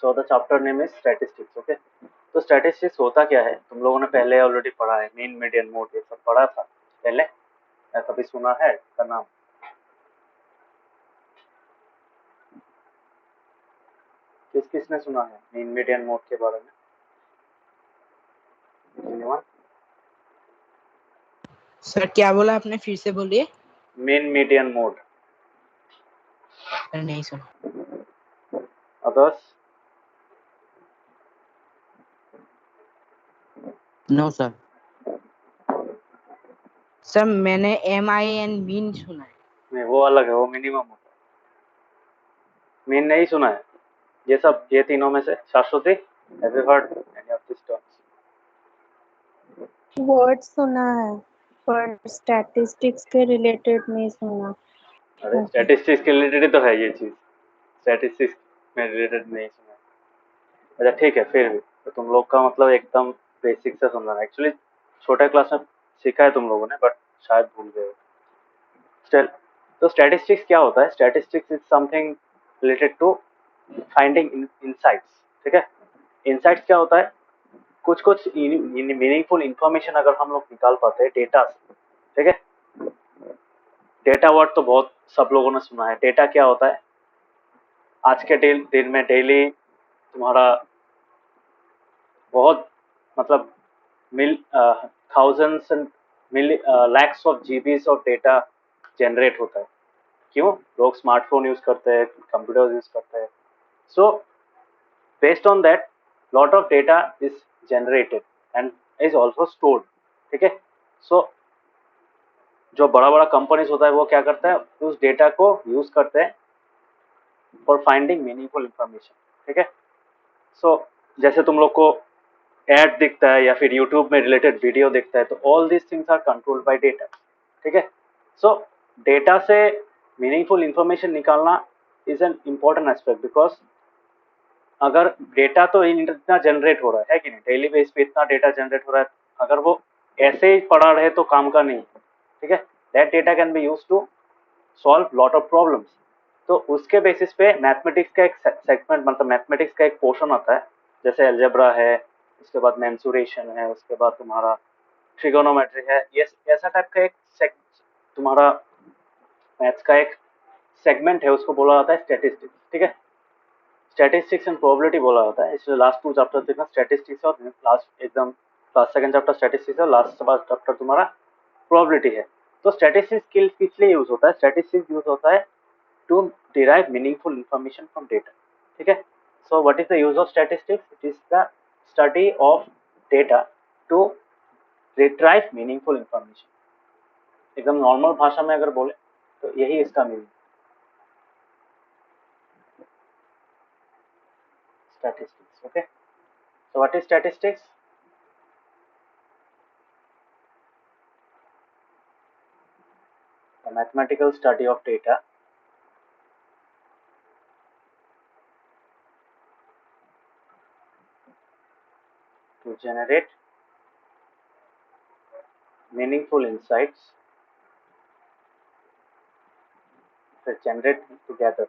So the chapter name is statistics. Okay, तो statistics होता क्या है तुम लोगों ने पहले ऑलरेडी पढ़ा है, मीन मीडियन मोड ये सब पढ़ा था पहले, या कभी सुना है इसका नाम? किसने सुना है मीन मीडियन मोड के बारे में? Anyone? सर क्या बोला आपने, फिर से बोलिए। Mean median mode. सर नहीं सुना। अदर्स? No sir. सर मैंने MIN मीन सुना है। नहीं, वो अलग है, वो मिनिमम होता है। मीन नहीं सुना है? ये सब, ये तीनों में से शाश्वती, have you heard any of this terms? Word सुना है पर स्टैटिस्टिक्स के रिलेटेड नहीं सुना। अरे स्टैटिस्टिक्स के रिलेटेड तो है ये चीज, स्टैटिस्टिक्स में रिलेटेड नहीं सुना है। अच्छा ठीक है, फिर भी तो तुम लोग का मतलब एकदम बेसिक से समझना। एक्चुअली छोटे क्लास में सीखा है तुम लोगों ने, बट शायद भूल गए हो। तो स्टैटिस्टिक्स क्या होता है? Statistics is something related to finding insights. ठीक है, इनसाइट्स क्या होता है? कुछ कुछ मीनिंगफुल इंफॉर्मेशन अगर हम लोग निकाल पाते हैं डेटा से। ठीक है, डेटा वर्ड तो बहुत सब लोगों ने सुना है। डेटा क्या होता है? आज के दिन में डेली तुम्हारा बहुत मतलब thousands and lakhs of GBs of data generate होता है। क्यों? लोग स्मार्टफोन यूज करते हैं, कंप्यूटर यूज करते हैं। सो based on that lot of data is generated and is also stored. ठीक है, सो जो बड़ा बड़ा कंपनीज होता है वो क्या करता है, उस डेटा को यूज करते हैं फॉर फाइंडिंग मीनिंगफुल इंफॉर्मेशन। ठीक है, सो जैसे तुम लोग को एड दिखता है या फिर यूट्यूब में रिलेटेड वीडियो दिखता है, तो all these things are controlled by data. ठीक है, सो डेटा से मीनिंगफुल इंफॉर्मेशन निकालना is an important aspect, because अगर डेटा तो इतना जनरेट हो रहा है कि नहीं, डेली बेस पे इतना डेटा जनरेट हो रहा है, अगर वो ऐसे ही पड़ा रहे तो काम का नहीं। ठीक है, that data can be use to solve lot of problems. तो उसके बेसिस पे मैथमेटिक्स का एक सेगमेंट, मतलब मैथमेटिक्स का एक पोर्शन आता है, जैसे अलजेब्रा है, उसके बाद मेंसुरेशन है, उसके बाद तुम्हारा ट्रिगोनोमेट्री है, ये ऐसा टाइप का एक तुम्हारा मैथ्स का एक सेगमेंट है, उसको बोला जाता है स्टैटिस्टिक्स। ठीक है, स्टैटिस्टिक्स एंड प्रोबेबिलिटी बोला जाता है। इसलिए लास्ट 2 चैप्टर देखना, स्टैटिस्टिक्स और लास्ट एकदम लास्ट सेकंड चैप्टर स्टैटिस्टिक्स और लास्ट चैप्टर तुम्हारा प्रोबेबिलिटी है। तो स्टैटिस्टिक्स किस लिए यूज होता है? स्टैटिस्टिक्स यूज होता है to derive meaningful information from data. ठीक है, so what is the use of statistics? It is the study of data to retrieve meaningful information. एकदम नॉर्मल भाषा में अगर बोले तो यही इसका meaning. Statistics. Okay, so what is statistics? A mathematical study of data to generate meaningful insights, to generate together,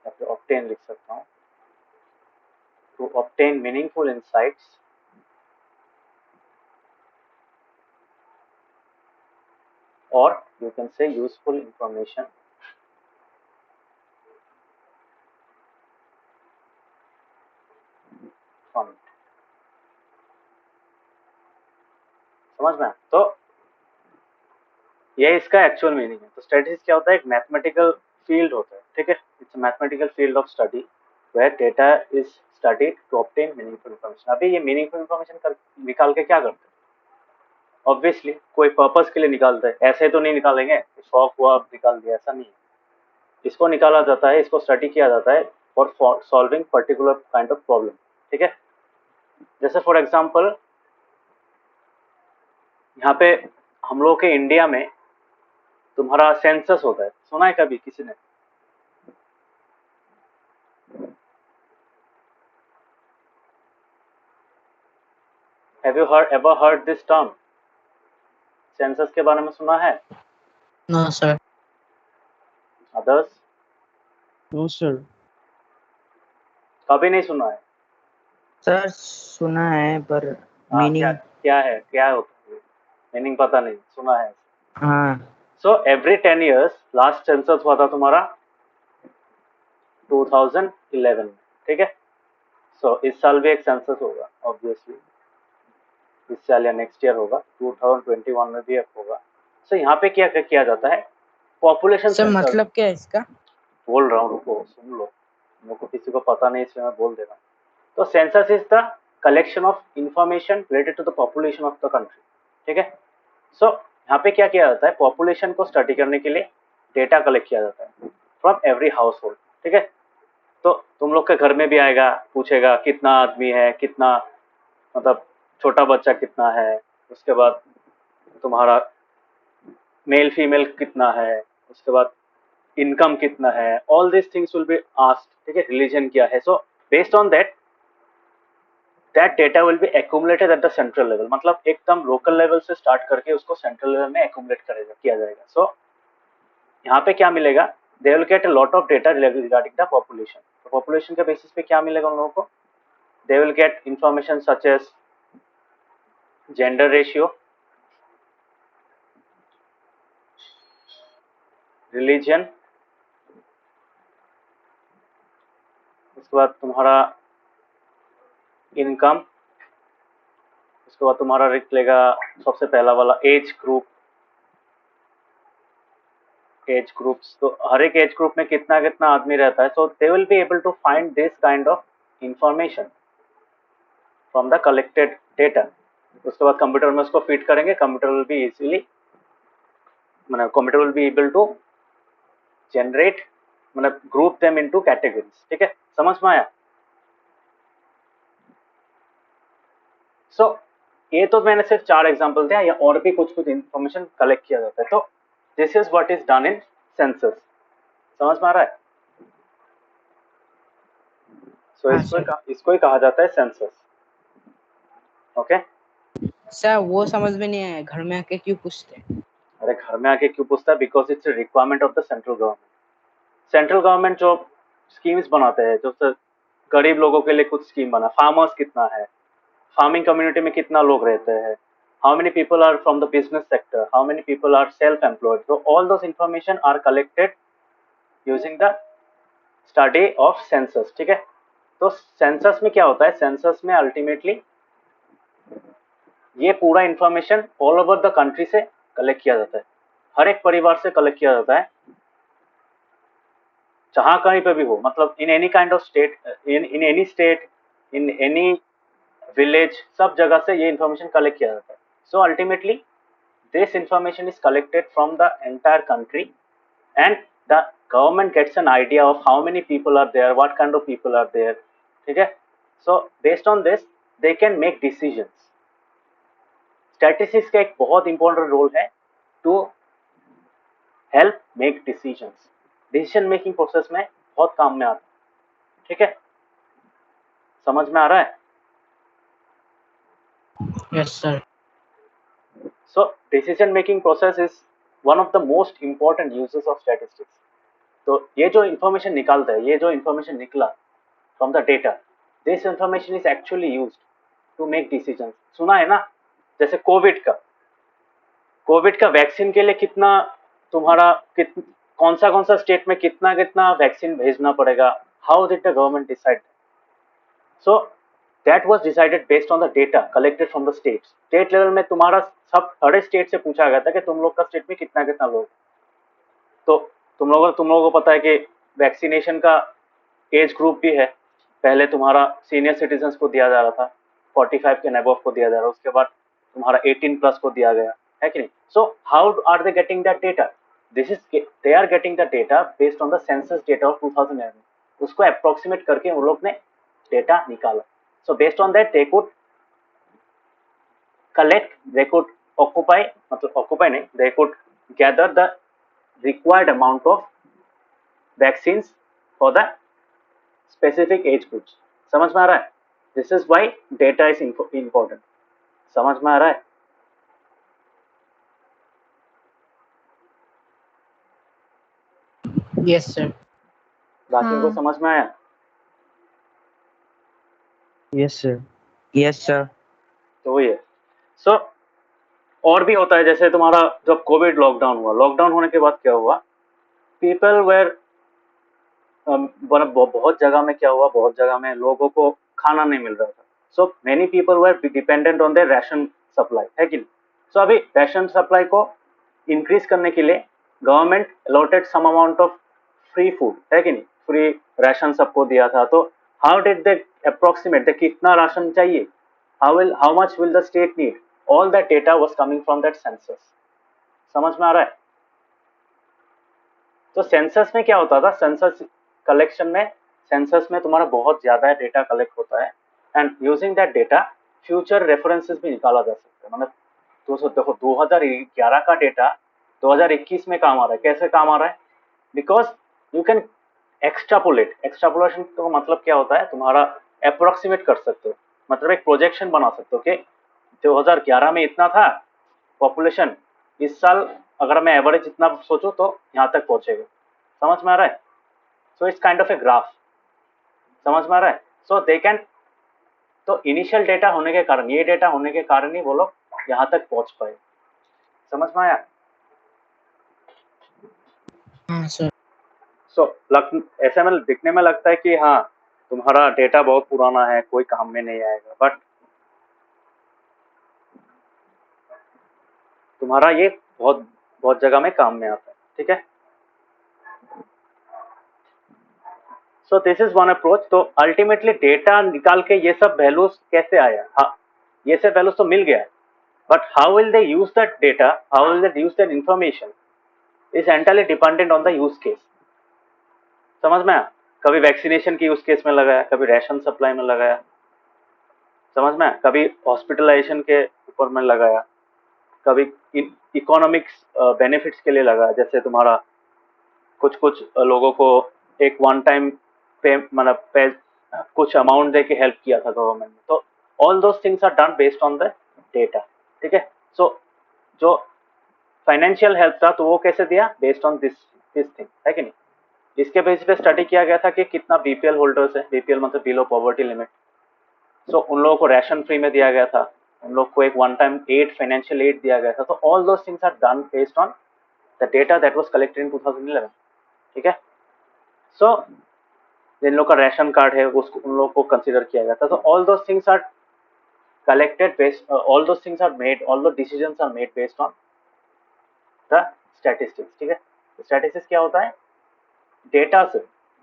या फिर obtain लिख सकता हूँ, to obtain meaningful insights or you can say useful information from it. समझ में? तो ये इसका एक्चुअल मीनिंग है। तो स्टैटिस्टिक्स क्या होता है? एक मैथमेटिकल फील्ड होता है। ठीक है, it's a mathematical field of study where data is studied to obtain meaningful information. अभी ये मीनिंगफुल इंफॉर्मेशन निकाल के क्या करते हैं? ऑब्वियसली कोई पर्पस के लिए निकालते हैं, ऐसे तो नहीं निकालेंगे, शौक हुआ निकाल दिया, ऐसा नहीं है। इसको निकाला जाता है, इसको स्टडी किया जाता है for solving particular kind of problem. ठीक है, जैसे फॉर एग्जाम्पल यहाँ पे हम लोग के इंडिया में तुम्हारा सेंसस होता है, सुना है कभी किसी ने? Have you ever heard this term? Census के बारे में सुना है? No sir. Others? No sir. कभी नहीं सुना है? सर सुना है पर क्या मीनिंग क्या होता है? मीनिंग पता नहीं, सुना है। हाँ so every 10 years last census हुआ था तुम्हारा 2011 में, ठीक है। सो इस साल भी एक सेंसस होगा ऑब्वियसली, इस साल या नेक्स्ट ईयर होगा, 2021 में भी एक होगा। सो यहाँ पे क्या किया जाता है, पॉपुलेशन सर सेंसस। मतलब क्या है इसका? बोल रहा हूँ, रुको सुन लो, मेरे को किसी को पता नहीं इसलिए मैं बोल दे रहा हूँ। तो census is the collection of information related to the population of the country, ठीक है। सो यहाँ पे क्या किया जाता है, पॉपुलेशन को स्टडी करने के लिए डेटा कलेक्ट किया जाता है फ्रॉम एवरी हाउस होल्ड, ठीक है। तो तुम लोग के घर में भी आएगा, पूछेगा कितना आदमी है, कितना मतलब छोटा बच्चा कितना है, उसके बाद तुम्हारा मेल फीमेल कितना है, उसके बाद इनकम कितना है, all this things will be asked, ठीक है। रिलीजन क्या है, सो based on that data will be accumulated at the central level, मतलब एकदम लोकल लेवल से स्टार्ट करके उसको सेंट्रल लेवल में एक्यूमुलेट किया जाएगा। सो यहाँ पे क्या मिलेगा, they will get a lot of data regarding the population. तो पॉपुलेशन के बेसिस पे क्या मिलेगा उन लोगों को, they will get information such age gender ratio, religion, उसके बाद तुम्हारा इनकम, उसके बाद तुम्हारा निकलेगा सबसे पहला वाला एज ग्रुप, एज ग्रुप्स। तो हर एक एज ग्रुप में कितना कितना आदमी रहता है, so they will be able to find this kind of information from the collected data. उसके बाद कंप्यूटर में उसको फीड करेंगे, कंप्यूटर विल बी इजीली मतलब computer will be able to generate मतलब ग्रुप देम इनटू कैटेगरीज, ठीक है। समझ में आया? सो ये तो मैंने सिर्फ 4 एग्जांपल दिया, या और भी कुछ कुछ इंफॉर्मेशन कलेक्ट किया जाता है। तो this is what is done in census. समझ में आ रहा है? सो हाँ सर। इसको ही कहा जाता है सेंसस। ओके। सर वो समझ में नहीं आया, घर में आके क्यों पूछते हैं? अरे घर में आके क्यों पूछता है, because it's requirement of the central government. Central government जो स्कीम्स बनाते हैं, जो गरीब लोगों के लिए कुछ स्कीम बना, फार्मर्स कितना है, फार्मिंग कम्युनिटी में कितना लोग रहते हैं, how many people are from the business sector, how many people are self employed, so all those information are collected using the study of census, ठीक है। तो सेंसस में क्या होता है, सेंसस में अल्टीमेटली ये पूरा information all over the country से कलेक्ट किया जाता है, हर एक परिवार से कलेक्ट किया जाता है, जहां कहीं पे भी हो, मतलब in any kind of state, in any state, in any village, सब जगह से ये इंफॉर्मेशन कलेक्ट किया जाता है। So ultimately this information is collected from the entire country, and the government gets an idea of how many people are there, what kind of people are there, ठीक है। so based on this they can make decisions। statistics का एक बहुत important role है to help make decisions, decision making process में बहुत काम में आता है, ठीक है। समझ में आ रहा है? Yes sir. So decision making process is one of the most important uses of statistics। तो ये जो इंफॉर्मेशन निकालता है, ये जो इंफॉर्मेशन निकला from the data, this information is actually used to make decision. सुना है ना, जैसे कोविड का वैक्सीन के लिए कितना तुम्हारा कौन सा स्टेट में कितना कितना वैक्सीन भेजना पड़ेगा, how did the government decide? So that was decided based on the data collected from the state. State level में तुम्हारा सब सारे स्टेट से पूछा गया था कि तुम लोग का स्टेट में कितना कितना लोग। तो तुम लोगों को पता है कि वैक्सीनेशन का एज ग्रुप भी है, पहले तुम्हारा सीनियर सिटीजन्स को दिया जा रहा था, 45 के अबव को दिया जा रहा है, उसके बाद तुम्हारा 18 प्लस को दिया गया है कि नहीं। So how are they getting that data, this is they are getting the data based on the census data of 2011, उसको अप्रोक्सीमेट करके उन लोग ने डेटा निकाला। So based on that they could collect, they could occupy, मतलब occupy नहीं, they could gather the required amount of vaccines for the specific age groups। समझ में आ रहा है? This is why data is important। समझ में आ रहा है? Yes sir. बाकियों को हाँ समझ में आया? Yes, sir. Yes, sir. तो वही है। सो और भी होता है, जैसे तुम्हारा जब कोविड लॉकडाउन हुआ, लॉकडाउन होने के बाद क्या हुआ, पीपल वेर बहुत जगह में क्या हुआ, बहुत जगह में लोगों को खाना नहीं मिल रहा था। So many people were dependent on their ration supply, है कि नहीं। सो अभी राशन सप्लाई को इंक्रीज करने के लिए government allotted some amount of free food, है कि नहीं, फ्री राशन सबको दिया था। तो हाउ डिड दे अप्रोक्सीमेट कितना राशन चाहिए, how much will the state need, all that data was coming from that census. समझ में आ रहा है। तो सेंसस में क्या होता था, सेंसस कलेक्शन में, सेंसस में तुम्हारा बहुत ज्यादा डेटा कलेक्ट होता है, and using that data future references भी निकाला जा सकता है। मतलब दोस्तों देखो, 2011 का डेटा 2021 में काम आ रहा है। कैसे काम आ रहा है, because you can extrapolate. Extrapolation का मतलब क्या होता है, तुम्हारा अप्रोक्सीमेट कर सकते हो, मतलब एक प्रोजेक्शन बना सकते हो कि 2011 में इतना था पॉपुलेशन, इस साल अगर मैं एवरेज इतना सोचूं तो यहाँ तक पहुंचेगा। समझ में आ रहा है। So it's kind of a graph. समझ में आ रहा है। सो दे कैन, तो इनिशियल डेटा होने के कारण, ये डेटा होने के कारण ही वो लोग यहाँ तक पहुंच पाए। समझ में आया। हाँ, सर. सो ऐसे में दिखने में लगता है कि हाँ तुम्हारा डेटा बहुत पुराना है, कोई काम में नहीं आएगा, बट तुम्हारा ये बहुत बहुत जगह में काम में आता है। ठीक है। So this is one approach. तो अल्टीमेटली डेटा निकाल के ये सब वैल्यूज कैसे आया, हाँ ये सब वैल्यूज तो मिल गया, but how will they use that data, how will they use that information is entirely dependent on the use case. समझ में आया। कभी वैक्सीनेशन की यूज केस में लगाया, कभी रेशन सप्लाई में लगाया, समझ में आया, कभी हॉस्पिटलाइजेशन के ऊपर में लगाया, कभी इकोनॉमिक्स बेनिफिट्स के लिए लगाया। जैसे तुम्हारा कुछ कुछ लोगों को एक वन टाइम पे, मतलब पे कुछ अमाउंट दे के हेल्प किया था गवर्नमेंट ने। तो all those things are done based on the data. ठीक है। सो जो फाइनेंशियल हेल्प था तो वो कैसे दिया, based on this this thing, है कि नहीं। इसके बेसिस पे स्टडी किया गया था कि कितना बीपीएल होल्डर्स है, बीपीएल मतलब बिलो पॉवर्टी लिमिट। सो उन लोगों को राशन फ्री में दिया गया था, उन लोग को एक one time aid, financial aid दिया गया था। तो all those things are done based on the data that was collected in 2011। ठीक है। सो जिन लोग का राशन कार्ड है उसको, उन लोगों को कंसीडर किया गया था। तो all those things are collected based, all those things are made, all the decisions are made based on the statistics। ठीक है। स्टैटिस्टिक्स क्या होता है, डेटा से,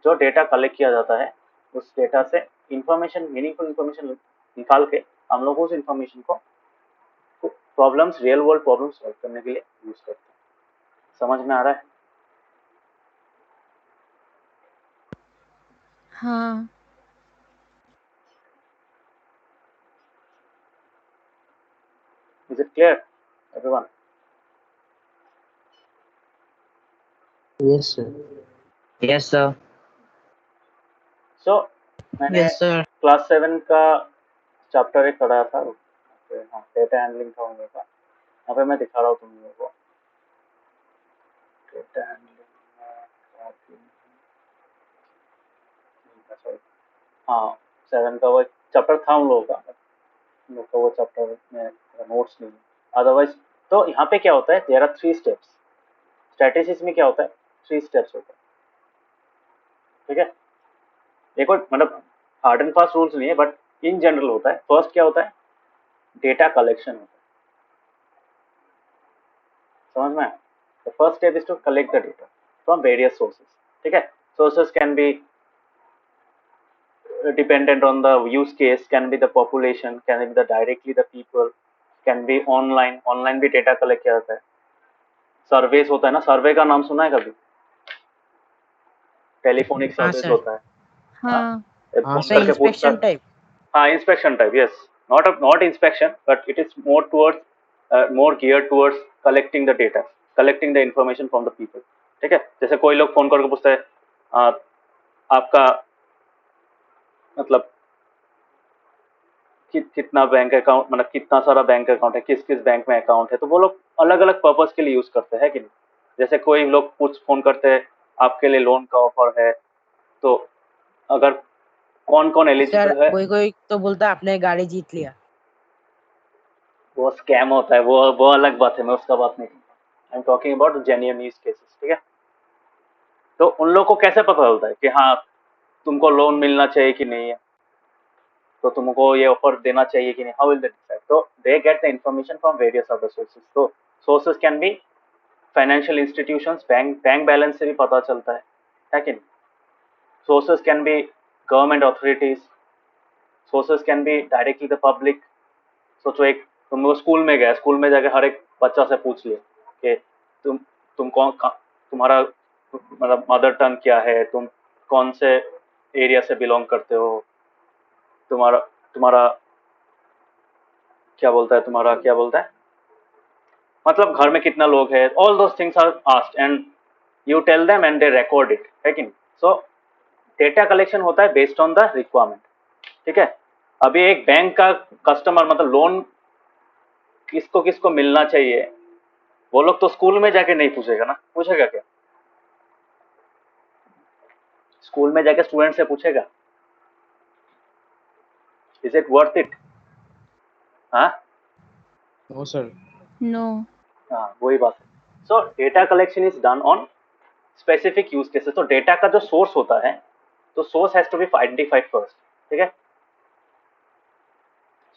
जो डेटा कलेक्ट किया जाता है उस डेटा से इंफॉर्मेशन, मीनिंगफुल इंफॉर्मेशन निकाल के हम लोग उस इंफॉर्मेशन को problems, real world problems solve करने के लिए यूज करते हैं। समझ में आ रहा है। हाँ. Is it clear everyone. Yes, sir. Yes, sir. सो मैंने Yes, sir. क्लास 7 का चैप्टर एक पढ़ा था, हाँ डेटा हैंडलिंग था उन लोगों का। यहाँ पे मैं दिखा रहा हूँ तुम लोगों को डेटा हैंडलिंग। सॉरी, हाँ 7 का वो चैप्टर था उन लोगों का, उन लोग का वो चैप्टर में नोट्स नहीं है अदरवाइज। तो यहाँ पे क्या होता है, देयर आर 3 स्टेप्स। स्टैटिस्टिक्स में क्या होता है, 3 स्टेप्स होता है। ठीक है। देखो मतलब हार्ड एंड फास्ट रूल्स नहीं है, बट इन जनरल होता है। फर्स्ट क्या होता है, डेटा कलेक्शन होता है। समझ में। The first step is to collect the data from various sources. ठीक है। Sources can be dependent on the use case, can be the population, can be the directly the people, can be online भी data collect किया जाता है। सर्वेस होता है ना, सर्वे का नाम सुना है कभी, टेलीफोनिक हाँ, सर्विस sir. होता है। हाँ, हाँ. हाँ, फोन sir. करके पूछता Inspection है। type. हाँ inspection type, yes. Not inspection, but it is more towards, more gear towards collecting the data, collecting the information from the people. ठीक है। जैसे कोई लोग फोन करके पूछता है आपका मतलब कितना बैंक अकाउंट, मतलब कितना सारा बैंक अकाउंट है, किस किस बैंक में अकाउंट है। तो वो लोग अलग अलग पर्पज के लिए यूज करते हैं कि नहीं। जैसे कोई लोग कुछ फोन करते हैं आपके लिए लोन का ऑफर है, तो अगर कौन कौन सर एलिजिबल है। कोई कोई तो बोलता है आपने गाड़ी जीत लिया। वो स्कैम होता है, वो अलग बात है, मैं उसका बात नहीं करता। I am talking about genuine use cases, ठीक है। तो उन लोगों को कैसे पता चलता है कि हाँ तुमको लोन मिलना चाहिए कि नहीं है, तो तुमको ये ऑफर देना चाहिए कि नहीं, हाउ विल दे डिसाइड? तो they get the information from various other sources. तो sources can be financial institutions, bank balance से भी पता चलता है कि नहीं? Sources can be government authorities, sources can be directly the public. सोचो एक तुम वो स्कूल में गए, स्कूल में जाके हर एक बच्चा से पूछ लिया कि तुम तुम्हारा मतलब मदर टंग क्या है, तुम कौन से एरिया से बिलोंग करते हो, तुम्हारा तुम्हारा तुम्हारा क्या बोलता है, मतलब घर में कितना लोग है, all those things are asked and you tell them and they record it, है कि नहीं? सो डेटा कलेक्शन होता है बेस्ड ऑन द रिक्वायरमेंट, ठीक है। अभी एक बैंक का कस्टमर मतलब लोन किसको किसको मिलना चाहिए, वो लोग तो स्कूल में जाके नहीं पूछेगा ना, पूछेगा क्या? स्कूल में जाके स्टूडेंट से पूछेगा? Is it worth it? हाँ नो सर। No. हाँ, वही बात है। So data collection is done on specific use cases. तो डेटा का जो सोर्स होता है, तो source has to be identified first, ठीक है।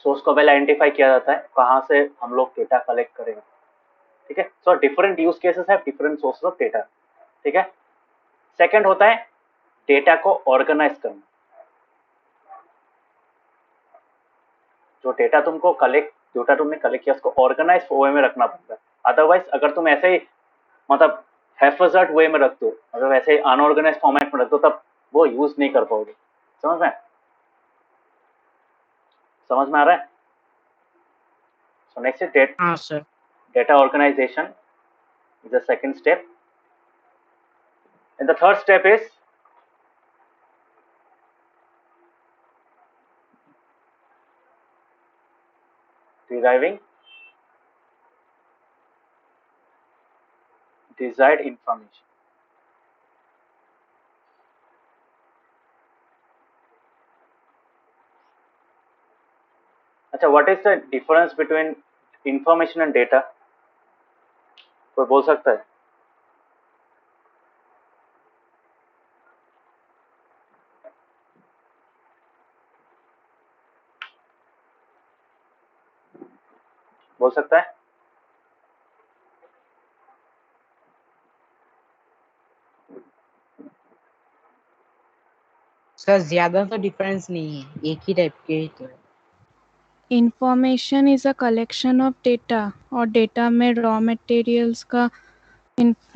सोर्स को पहले आइडेंटिफाई किया जाता है, कहाँ से हम लोग डेटा कलेक्ट करेंगे, ठीक है। सो डिफरेंट यूज केसेस है, डिफरेंट सोर्सेस ऑफ डेटा, ठीक है। सेकंड होता है डेटा को ऑर्गेनाइज करना। जो डेटा तुमने कलेक्ट किया उसको ऑर्गेनाइज वे में रखना पड़ता है। अदरवाइज अगर तुम ऐसे ही मतलब हैफर्ड वे में रख दो, अगर वैसे ही अनऑर्गेनाइज फॉर्मेट में रख दो, तब वो यूज नहीं कर पाओगे। समझ में आ रहा है? सो नेक्स्ट इज हाँ sir. data organization is the second step, and the third step is deriving desired information. अच्छा, what is the difference between information and data? कोई बोल सकता है? बोल सकता है? सर ज्यादा तो डिफरेंस नहीं है, एक ही टाइप के ही तो है। Information is a collection of data और data में raw materials का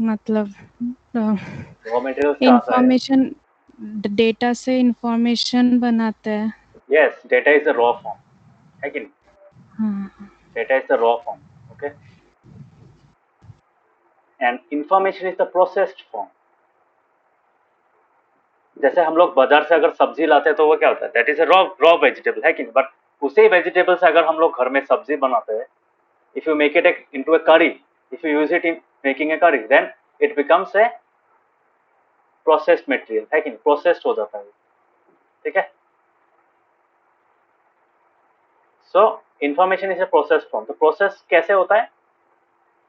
मतलब रॉ मटेरियल्स कहाँ सा है? इंफॉर्मेशन डेटा से इंफॉर्मेशन बनाते हैं। Yes, data is the raw form, है कि नहीं? हाँ, data is the raw form, okay, and information is the processed form. जैसे हम लोग बाजार से अगर सब्जी लाते हैं तो वो क्या होता है, that is a raw vegetable, है कि नहीं? बट उसी वेजिटेबल से अगर हम लोग घर में सब्जी बनाते हैं, if you make it into a curry, if you use it in making a curry, then it becomes a processed material, है कि नहीं? प्रोसेस्ड हो जाता है, ठीक है। सो information is a process form. तो प्रोसेस कैसे होता है?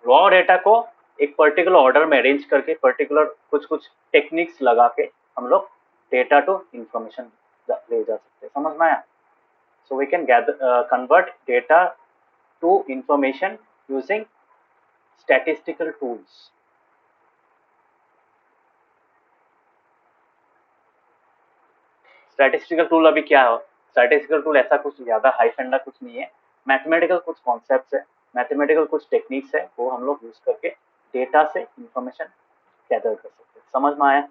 रॉ डेटा को एक पर्टिकुलर ऑर्डर में अरेंज करके, पर्टिकुलर कुछ कुछ टेक्निक्स लगा के हम लोग डेटा टू इंफॉर्मेशन ले जा सकते हैं। समझ में आया? So we can convert data to information using statistical tools. Statistical tool अभी क्या है? स्टैटिस्टिकल टूल ऐसा कुछ ज्यादा हाई फंडा कुछ नहीं है, मैथमेटिकल कुछ कॉन्सेप्ट्स है, मैथमेटिकल कुछ टेक्निक्स है, वो हम लोग यूज करके डेटा से इंफॉर्मेशन गैदर कर सकते हैं। समझ में आया?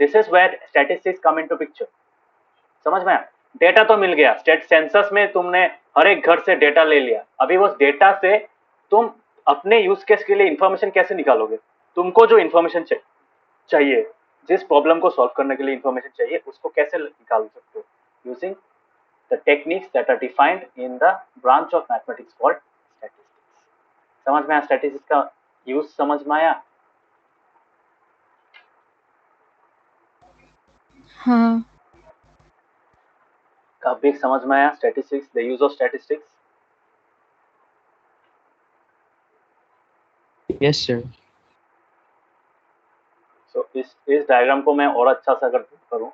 This is where statistics come into picture. समझ में आया? डेटा तो मिल गया, स्टेट सेंसस में तुमने हर एक घर से डेटा ले लिया, अभी उस डेटा से तुम अपने यूज केस के लिए इंफॉर्मेशन कैसे निकालोगे? तुमको जो इंफॉर्मेशन चाहिए, जिस प्रॉब्लम को सॉल्व करने के लिए इंफॉर्मेशन चाहिए, उसको कैसे निकाल सकते हो? Using the techniques that are defined in the branch of mathematics called statistics. समझ में आया? स्टैटिस्टिक्स का यूज समझ में आया? हाँ, अभी समझ में आया statistics, the use of statistics? Yes sir. So इस डायग्राम को मैं और अच्छा सा अगर करूं,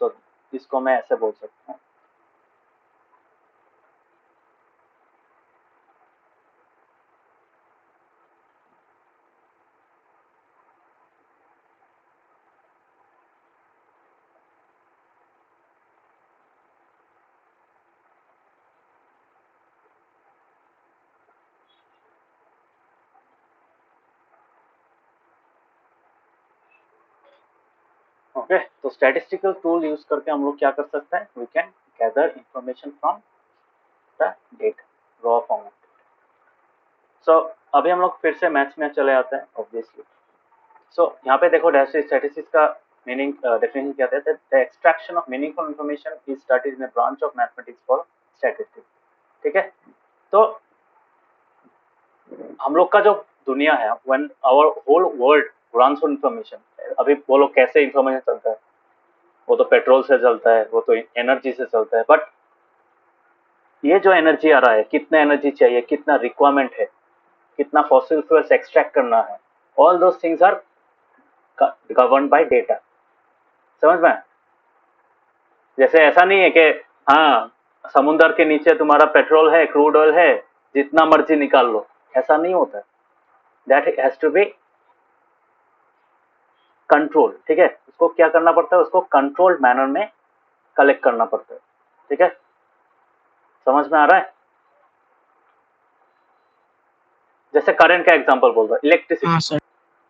सो इसको मैं ऐसे बोल सकता हूँ। ओके, तो स्टैटिस्टिकल टूल यूज करके हम लोग क्या कर सकते हैं? We can gather information from the data, raw format. So अभी हम लोग फिर से मैथ्स में चले आते हैं ऑब्वियसली। सो यहाँ पे देखो स्टैटिस्टिक्स का मीनिंग डेफिनेशन क्या है? The extraction of meaningful information is studied in a branch of mathematics called statistics. ठीक है, तो हम लोग का जो दुनिया है, when our whole world runs on information, अभी बोलो कैसे इंफॉर्मेशन चलता है? वो तो पेट्रोल से चलता है, वो तो एनर्जी से चलता है। बट ये जो एनर्जी आ रहा है, कितना एनर्जी चाहिए, कितना रिक्वायरमेंट है, कितना फॉसिल फ्यूल्स एक्सट्रैक्ट करना है, all those things are governed by data. समझ में? जैसे ऐसा नहीं है कि हाँ समुद्र के नीचे तुम्हारा पेट्रोल है, क्रूड ऑयल है, जितना मर्जी निकाल लो, ऐसा नहीं होता है। That has to be control. ठीक है, उसको क्या करना पड़ता है? उसको कंट्रोल्ड मैनर में कलेक्ट करना पड़ता है। ठीक है, समझ में आ रहा है? जैसे करंट का एग्जांपल बोल रहा हूं, इलेक्ट्रिसिटी। हाँ सर।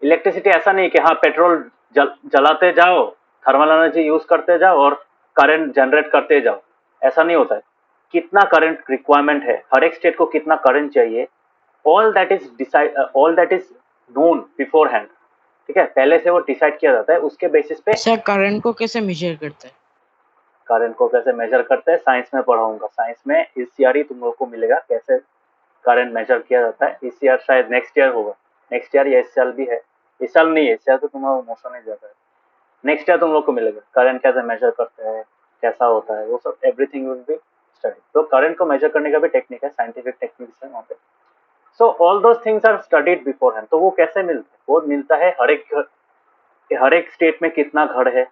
इलेक्ट्रिसिटी ऐसा नहीं कि हाँ पेट्रोल जलाते जाओ, थर्मल एनर्जी यूज करते जाओ और करंट जनरेट करते जाओ, ऐसा नहीं होता है। कितना करंट रिक्वायरमेंट है, हर एक स्टेट को कितना करंट चाहिए, all that is known before hand. ठीक है, पहले से वो डिसाइड किया जाता है, उसके बेसिस पे। सर करंट को कैसे मेजर करते हैं? करंट को कैसे मेजर करते हैं साइंस में पढ़ाऊंगा। साइंस में इस ईयर ही तुम लोग को मिलेगा कैसे करंट मेजर किया जाता है। इस ईयर शायद नेक्स्ट ईयर होगा, नेक्स्ट ईयर या इस साल भी है। इस साल नहीं है, इस साल तो तुम्हारा मोशन नहीं जाता है। नेक्स्ट ईयर तुम लोग को मिलेगा करंट कैसे मेजर करते हैं, कैसा होता है, वो सब एवरीथिंग विल बी स्टडी। तो करंट को मेजर करने का भी टेक्निक है, साइंटिफिक टेक्निक्स है वहाँ पे। So all those things are studied beforehand. तो वो कैसे मिलता है? वो मिलता है हर एक घर, हर एक स्टेट में कितना घर है,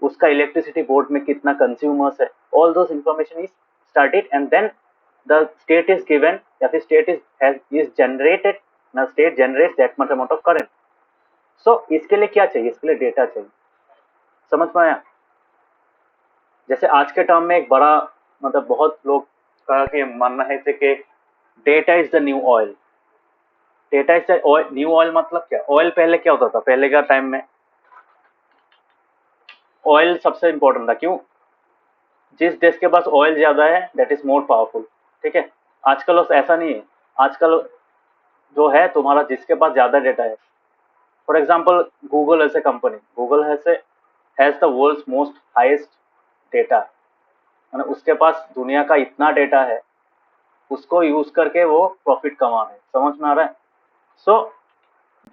उसका इलेक्ट्रिसिटी बोर्ड में कितना कंज्यूमर्स है, all those information is studied and then the state is given, या फिर स्टेट इज जनरेटेड, ना state generates that much amount of current. So इसके लिए क्या चाहिए? इसके लिए डेटा चाहिए। समझ में आया? जैसे आज के टर्म में एक बड़ा मतलब बहुत लोग का कि मानना है कि data is the new oil. Data is the new oil मतलब क्या? ऑयल पहले क्या होता था? पहले का टाइम में ऑयल सबसे इंपॉर्टेंट था। क्यों? जिस देश के पास ऑयल ज्यादा है दैट इज मोर पावरफुल। ठीक है, आजकल ऐसा नहीं है। आजकल जो है तुम्हारा, जिसके पास ज्यादा डेटा है, फॉर एग्जाम्पल गूगल ऐसे company, Google has the world's most highest data, मतलब उसके पास दुनिया का इतना डेटा है, उसको यूज करके वो प्रॉफिट कमा रहे हैं। समझ में आ रहा है? So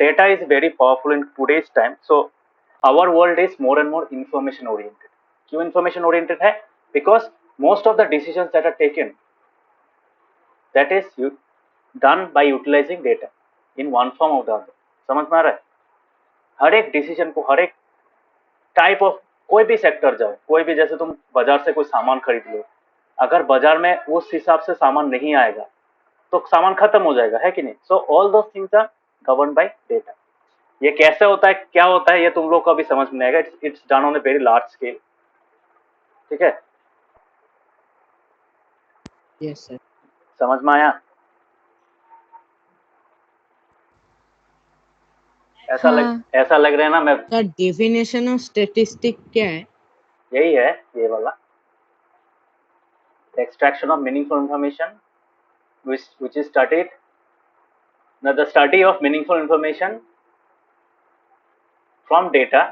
data is very powerful in today's time. So our world is more and more information oriented. क्यों इंफॉर्मेशन ओरिएंटेड है? Because most of the decisions that are taken, that is done by utilizing data in one form or the other। समझ में आ रहा है? हर एक decision को, हर एक टाइप ऑफ, कोई भी सेक्टर जाओ, कोई भी, जैसे तुम बाजार से कोई सामान खरीद लो, अगर बाजार में उस हिसाब से सामान नहीं आएगा तो सामान खत्म हो जाएगा, है कि नहीं? So all those things are govern by data. ये कैसे होता है, क्या होता है, ये तुम लोग को अभी समझ में आएगा। It's done on a very large scale. ठीक है, यस सर। समझ में आया? हाँ ऐसा लग रहा है ना? मैं सर डेफिनेशन ऑफ स्टैटिस्टिक क्या है? यही है, ये वाला extraction of meaningful information, which is studied. Now the study of meaningful information from data,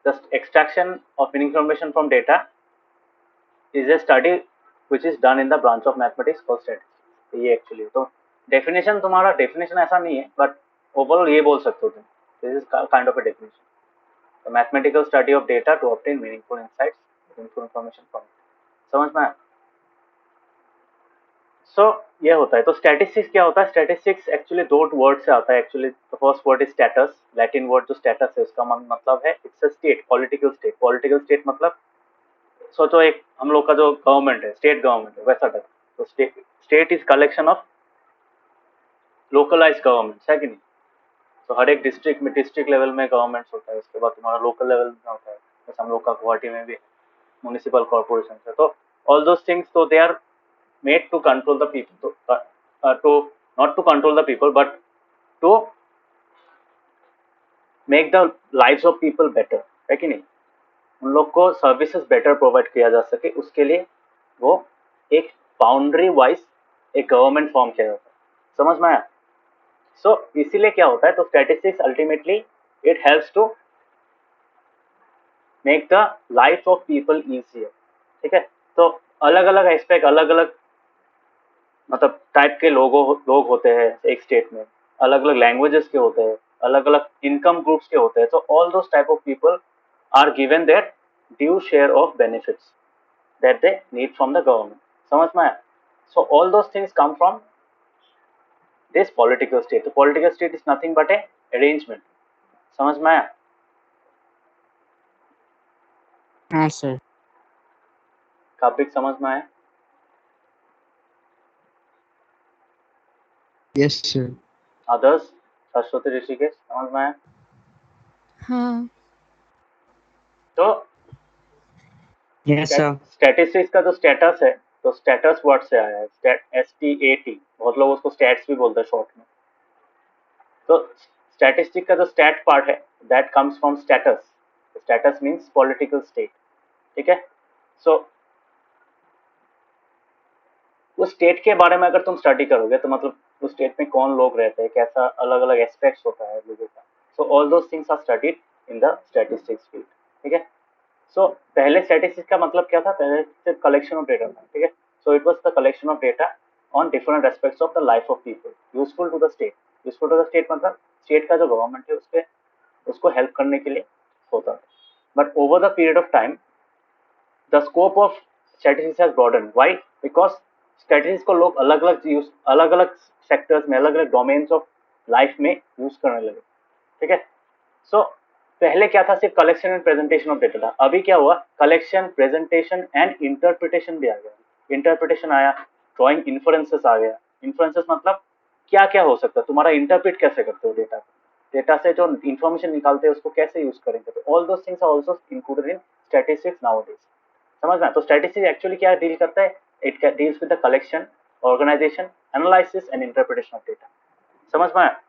the extraction of meaningful information from data is a study which is done in the branch of mathematics called statistics। ये actually तो definition, तुम्हारा definition ऐसा नहीं है, but overall ये बोल सकते हो तुम, this is kind of a definition, the mathematical study of data to obtain meaningful insights, meaningful information from. समझ में आया? सो ये होता है। तो स्टैटिस्टिक्स क्या होता है? स्टैटिस्टिक्स एक्चुअली दो वर्ड से आता है। Actually first word is status, Latin word जो स्टेटस है उसका मतलब है it's a state, political state. Political state मतलब सोचो एक हम लोग का जो गवर्नमेंट है, स्टेट गवर्नमेंट है, वैसा टाइप। तो state is collection of localise government, है कि नहीं? तो हर एक डिस्ट्रिक्ट में, डिस्ट्रिक्ट लेवल में गवर्नमेंट होता है, उसके बाद तुम्हारा लोकल लेवल में होता है, जैसे हम लोग का गुवाहाटी में भी है म्यूनिसिपल कॉर्पोरेशन है। तो ऑल दोस थिंग्स, तो they are made to control the people, to not to control the people but to make the lives of people better, है कि नहीं? उन लोग को सर्विसेज बेटर प्रोवाइड किया जा सके, उसके लिए वो एक बाउंड्री वाइज एक गवर्नमेंट फॉर्म किया जाता है। समझ में आया? सो इसीलिए क्या होता है, तो statistics ultimately it helps to make the life of people easier, ठीक है? तो अलग अलग एस्पेक्ट, अलग अलग मतलब टाइप के लोग होते हैं एक स्टेट में, अलग अलग लैंग्वेजेस के होते हैं, अलग अलग इनकम ग्रुप्स के होते हैं। तो all those type of people are given their due share of benefits that they need from the government. समझ में आया? So all those things come from this political state. तो political state is nothing but a arrangement. समझ में आया? हाँ sir. Topic समझ में आया? Yes sir. Others? Saraswati Rishikesh, समझ में आया? हाँ। तो यस सर। स्टैटिस्टिक्स का जो स्टेटस है, तो स्टेटस वर्ड से आया है, STAT, बहुत लोग उसको स्टैट्स भी बोलते हैं शॉर्ट में। तो स्टैटिस्टिक का जो स्टैट पार्ट है that comes from status. Status means political state, ठीक है? सो उस स्टेट के बारे में अगर तुम स्टडी करोगे तो मतलब उस स्टेट में कौन लोग रहते हैं, कैसा अलग अलग एस्पेक्ट्स होता है लोगों का, so all those things are studied in the statistics field, ठीक है? सो पहले स्टैटिस्टिक्स का मतलब क्या था? पहले सिर्फ कलेक्शन ऑफ डेटा था, ठीक है? So it was the collection of data on different aspects of the life of people useful to the state. Useful to the state मतलब स्टेट का जो गवर्नमेंट है उसके उसको हेल्प करने के लिए होता था। But over the period of time the scope of statistics has broaden. Why? Because statistics को लोग अलग अलग सेक्टर्स में, अलग अलग डोमेन्स ऑफ लाइफ में यूज करने लगे, ठीक है? सो पहले क्या था? सिर्फ collection and presentation of data था। अभी क्या हुआ? कलेक्शन, प्रेजेंटेशन एंड इंटरप्रिटेशन भी आ गया। इंटरप्रिटेशन आया, ड्रॉइंग इन्फ्रेंसेस आ गया। इन्फ्रेंसेस मतलब क्या क्या हो सकता है, तुम्हारा इंटरप्रिट कैसे करते हो डेटा, डेटा से जो इन्फॉर्मेशन निकालते हैं उसको कैसे यूज करेंगे। तो all those things are also included in statistics nowadays. समझ में? तो स्टैटिस्टिक्स एक्चुअली क्या डील करता है? It deals with the collection, organization, analysis and interpretation of data. समझ में आया?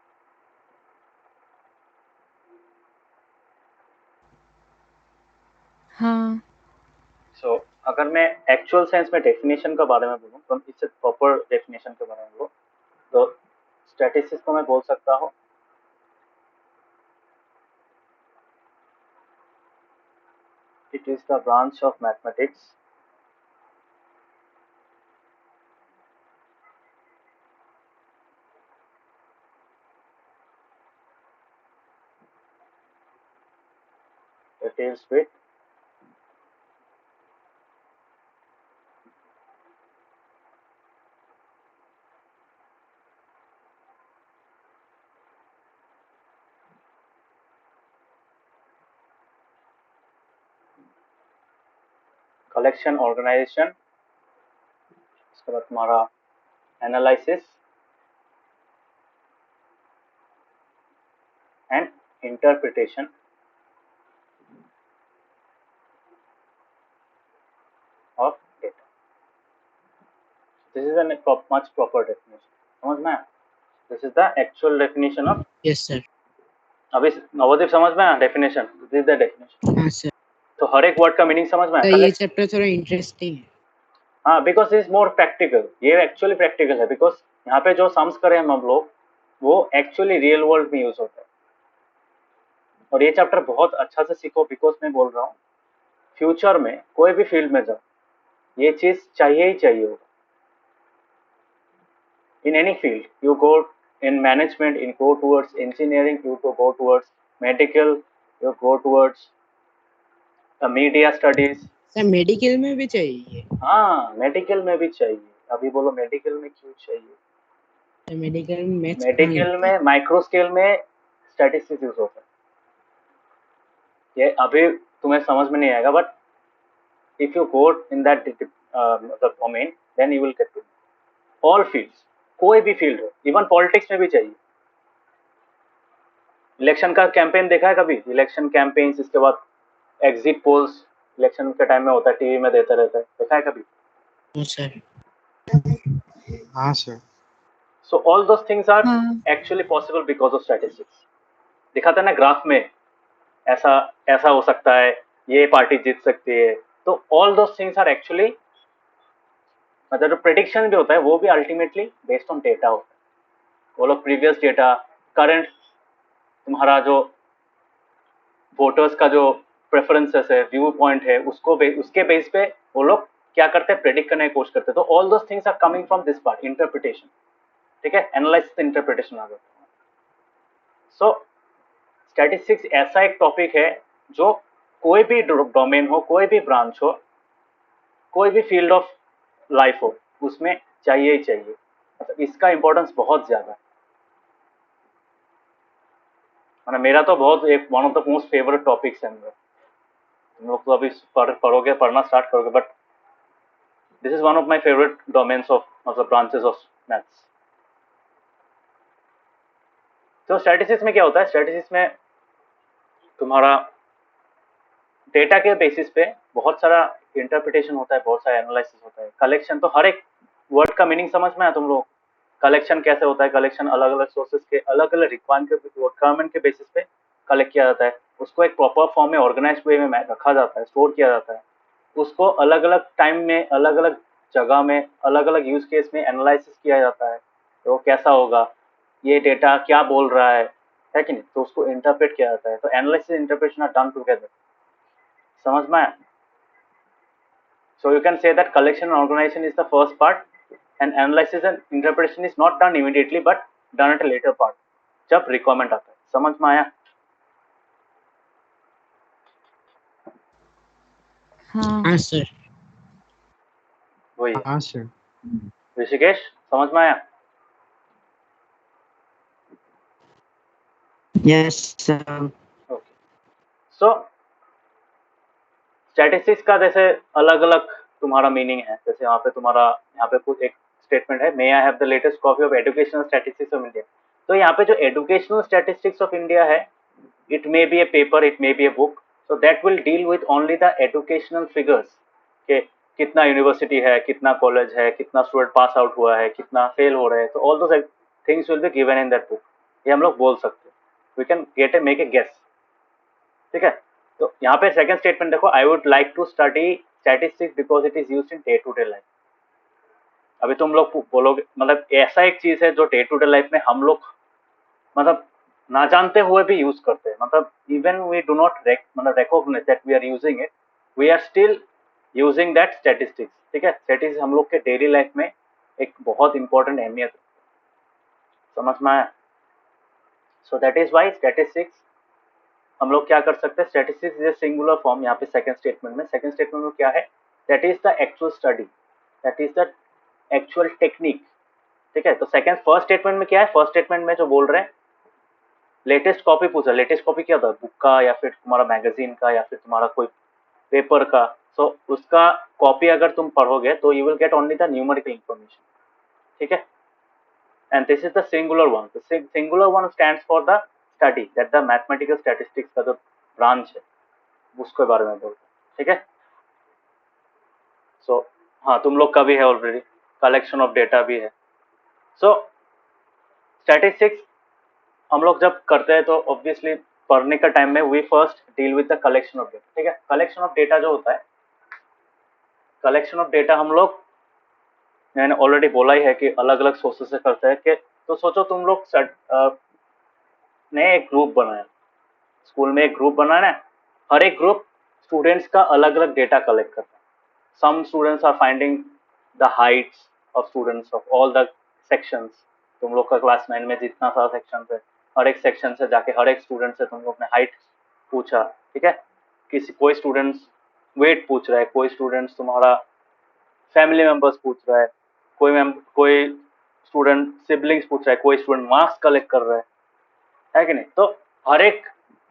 हाँ। सो अगर मैं एक्चुअल सेंस में डेफिनेशन के बारे में बोलूँ, तो इससे प्रॉपर डेफिनेशन के बारे में बोलूँ, तो स्टैटिस्टिक्स को मैं बोल सकता हूँ it is the branch of mathematics that deals with collection, organization, उसके बाद तुम्हारा analysis and interpretation of data. This is a much proper definition। समझ में आया? This is the actual definition of. Yes sir. अभी नवदीप समझ में आया definition? This is the definition. हाँ सर। तो हर एक वर्ड का मीनिंग समझ में तो आया? ये चैप्टर थोड़ा इंटरेस्टिंग है। हाँ, बिकॉज इज मोर प्रैक्टिकल। ये एक्चुअली प्रैक्टिकल है, बिकॉज यहाँ पे जो सम्स करें हम लोग वो एक्चुअली रियल वर्ल्ड में यूज होता है। और ये चैप्टर बहुत अच्छा से सीखो, बिकॉज मैं बोल रहा हूँ फ्यूचर में कोई भी फील्ड में जाओ ये चीज चाहिए ही चाहिए होगा। In any field you go, in management you go towards engineering, you to go towards medical, you go towards the media studies, sir medical में भी चाहिए? हाँ, मेडिकल में भी चाहिए। अभी बोलो मेडिकल में क्यों चाहिए? मेडिकल में मैथ्स कहाँ मेडिकल लगता है? में माइक्रो स्केल में स्टैटिस्टिक्स यूज होता है। ये अभी तुम्हें समझ में नहीं आएगा, but if you go in that the domain, then you will get to know all fields, कोई भी फील्ड हो, इवन पॉलिटिक्स में भी चाहिए। इलेक्शन का कैंपेन देखा है कभी? इलेक्शन कैंपेन, इसके बाद एग्जिट पोल्स इलेक्शन के टाइम में होता है, टीवी में देते रहता है, देखा है कभी? No sir. हाँ sir. So all those things are हाँ actually possible because of statistics. दिखाते हैं ना ग्राफ में, ऐसा ऐसा हो सकता है, ये पार्टी जीत सकती है। तो all those things are actually, मतलब जो प्रेडिक्शन भी होता है वो भी अल्टीमेटली बेस्ड ऑन डेटा होता है। वो लोग प्रीवियस डेटा, करंट तुम्हारा जो वोटर्स का जो प्रेफरेंसेस है, व्यू पॉइंट है, उसके बेस पे वो लोग क्या करते हैं, प्रेडिक्ट करने की कोशिश करते हैं। तो all those things are coming from this part, interpretation. ठीक है, एनालिसिस इंटरप्रिटेशन आ जाता है। सो स्टैटिस्टिक्स ऐसा एक टॉपिक है जो कोई भी डोमेन हो, कोई भी ब्रांच हो, कोई भी फील्ड ऑफ लाइफ हो, उसमें चाहिए ही चाहिए। मतलब इसका इंपॉर्टेंस बहुत ज्यादा है। मतलब मेरा तो बहुत एक one of the most favourite topics है मेरा। तुम लोग तो अभी पढ़ोगे, पढ़ना स्टार्ट करोगे, but this is one of my favourite domains of, मतलब ब्रांचेस ऑफ मैथ्स। तो स्टैटिस्टिक्स में क्या होता है? स्टैटिस्टिक्स में तुम्हारा डेटा के बेसिस पे बहुत सारा इंटरप्रिटेशन होता है, बहुत सारा एनालिसिस होता है, कलेक्शन। तो हर एक वर्ड का मीनिंग समझ में आया तुम लोग? कलेक्शन कैसे होता है? कलेक्शन अलग अलग सोर्सेज के अलग अलग रिक्वायरमेंट के बेसिस पे कलेक्ट किया जाता है। उसको एक प्रॉपर फॉर्म में ऑर्गेनाइज वे में रखा जाता है, स्टोर किया जाता है। उसको अलग अलग टाइम में, अलग अलग जगह में, अलग अलग यूज केस में एनालिसिस किया जाता है। तो कैसा होगा, ये डेटा क्या बोल रहा है कि नहीं? तो उसको इंटरप्रेट किया जाता है। तो analysis interpretation are done together. समझ में आया? So you can say that collection and organization is the first part, and analysis and interpretation is not done immediately but done at a later part, जब requirement आता है। समझ में आया? हाँ हाँ सर। वही है। हाँ सर। ऋषिकेश, समझ में आया? Yes sir. ओके। सो स्टैटिस्टिक्स का जैसे अलग अलग तुम्हारा मीनिंग है। जैसे यहाँ पे तुम्हारा, यहाँ पे कुछ एक स्टेटमेंट है, may I have the latest copy of educational statistics of India. तो यहाँ पे जो एजुकेशनल स्टैटिस्टिक्स ऑफ इंडिया है, it may be a paper, it may be a book, so that will deal with only the educational figures के कितना university है, कितना college है, कितना स्टूडेंट पास आउट हुआ है, कितना फेल हो रहे हैं। तो all those things will be given in that book. ये हम लोग बोल सकते हैं, we can get a make a guess. ठीक है, तो यहाँ पे सेकंड स्टेटमेंट देखो, I would like to study statistics because it is used in day to day life. अभी तुम लोग बोलोगे, मतलब ऐसा एक चीज है जो डे टू डे लाइफ में हम लोग मतलब ना जानते हुए भी यूज करते हैं। मतलब इवन वी डू नॉट मतलब recognize that we are using it, we are still using that statistics. ठीक है, स्टैटिस्टिक्स हम लोग के डेली लाइफ में एक बहुत इंपॉर्टेंट अहमियत है। समझ में आया? So that is why statistics हम लोग क्या कर सकते हैं, statistics is a singular form. यहाँ पे सेकंड स्टेटमेंट में क्या है, that is the actual study, that is the actual technique. ठीक है, तो फर्स्ट स्टेटमेंट में क्या है? फर्स्ट स्टेटमेंट में जो बोल रहे हैं, लेटेस्ट कॉपी पूछा। लेटेस्ट कॉपी क्या था? बुक का, या फिर तुम्हारा मैगजीन का, या फिर तुम्हारा कोई पेपर का। सो उसका कॉपी अगर तुम पढ़ोगे तो you will get only the numerical information. ठीक है, and this is the singular one. Singular one stands for the study that the mathematical statistics का जो ब्रांच है उसके बारे में बोलते हैं। ठीक है, सो हाँ, तुम लोग का भी है ऑलरेडी, कलेक्शन ऑफ डेटा भी है। सो स्टैटिस्टिक्स हम लोग जब करते हैं तो ऑब्वियसली पढ़ने का टाइम में we first deal with the collection of data. ठीक है, कलेक्शन ऑफ डेटा जो होता है, कलेक्शन ऑफ डेटा हम लोग, मैंने ऑलरेडी बोला ही है कि अलग अलग सोर्सेस से करते हैं। कि तो सोचो तुम लोग ने एक ग्रुप बनाया, स्कूल में एक ग्रुप बनाना है। हर एक ग्रुप स्टूडेंट्स का अलग अलग डेटा कलेक्ट करता है। Some students are finding the heights of students of all the sections. तुम लोग का क्लास 9 में जितना सारा सेक्शन है, हर एक सेक्शन से जाके हर एक स्टूडेंट से तुम लोग ने हाइट पूछा। ठीक है, किसी कोई स्टूडेंट्स वेट पूछ रहा है, कोई स्टूडेंट्स तुम्हारा फैमिली मेंबर्स पूछ रहा है, कोई स्टूडेंट सिबलिंग्स पूछ रहा है, कोई स्टूडेंट मार्क्स कलेक्ट कर रहा है कि नहीं। तो हर एक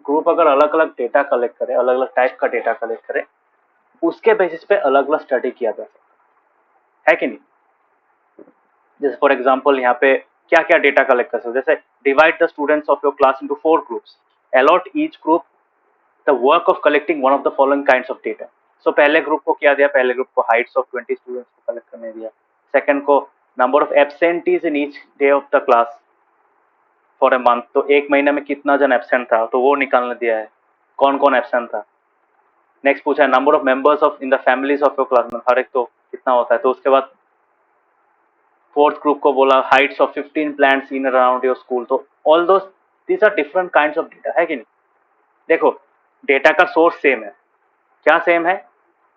ग्रुप अगर अलग अलग डेटा कलेक्ट करे, अलग अलग टाइप का डेटा कलेक्ट करे, उसके बेसिस पे अलग अलग स्टडी किया जा सकता है कि नहीं। जैसे फॉर एग्जांपल यहाँ पे क्या क्या डेटा कलेक्ट कर सकते, जैसे divide the students of your class into 4 groups, allot each group the work of collecting one of the following kinds of data. So पहले ग्रुप को क्या दिया, पहले ग्रुप को हाइट्स ऑफ 20 स्टूडेंट्स को कलेक्ट करने दिया। सेकंड को number of absentees in each day of the class for a month, तो एक महीने में कितना जन एब्सेंट था तो वो निकालने दिया है, कौन कौन एब्सेंट था। नेक्स्ट पूछा है number of members of in the families of your class में, हर एक तो कितना होता है। तो उसके बाद फोर्थ ग्रुप को बोला heights of 15 plants in around your school. तो all those these are different kinds of data, है कि नहीं। देखो डेटा का सोर्स सेम है, क्या सेम है,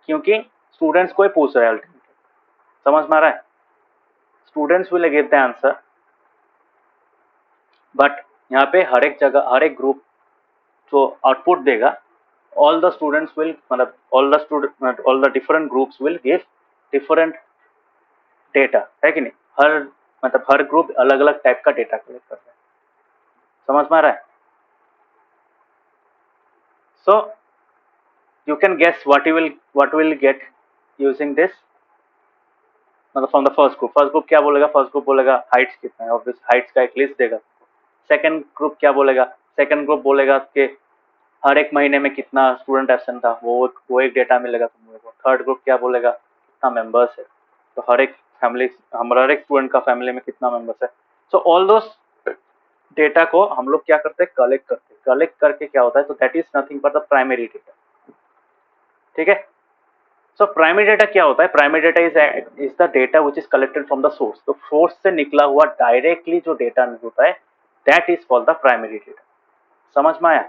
क्योंकि स्टूडेंट्स को ही पूछ रहा है अल्टीमेटली, समझ में आ रहा है। Students will give the answer, but यहाँ पे हर एक जगह हर एक ग्रुप जो आउटपुट देगा, ऑल द स्टूडेंट्स विल मतलब all the different groups will give different data, है कि नहीं। हर ग्रुप अलग अलग टाइप का डेटा कलेक्ट कर रहा है, समझ में आ रहा है। So you can guess what will get using this, मतलब फ्रॉम द फर्स्ट ग्रुप क्या बोलेगा, फर्स्ट ग्रुप बोलेगा हाइट्स कितना है, ऑब्वियस हाइट्स का एक लिस्ट देगा। सेकंड ग्रुप क्या बोलेगा, सेकंड ग्रुप बोलेगा कि हर एक महीने में कितना स्टूडेंट एब्सेंट था, वो एक डेटा मिलेगा तुम लोगों को। थर्ड ग्रुप क्या बोलेगा, कितना मेंबर्स है, तो हर एक स्टूडेंट का फैमिली में कितना मेंबर्स है। सो ऑल दोस डेटा को हम लोग क्या करते हैं, कलेक्ट करके क्या होता है, तो that is nothing but the primary data, ठीक है। सो प्राइमरी डेटा क्या होता है, primary data is the data which is collected from the source. तो सोर्स से निकला हुआ डायरेक्टली जो डेटा होता है, that is called the primary data. समझ में आया।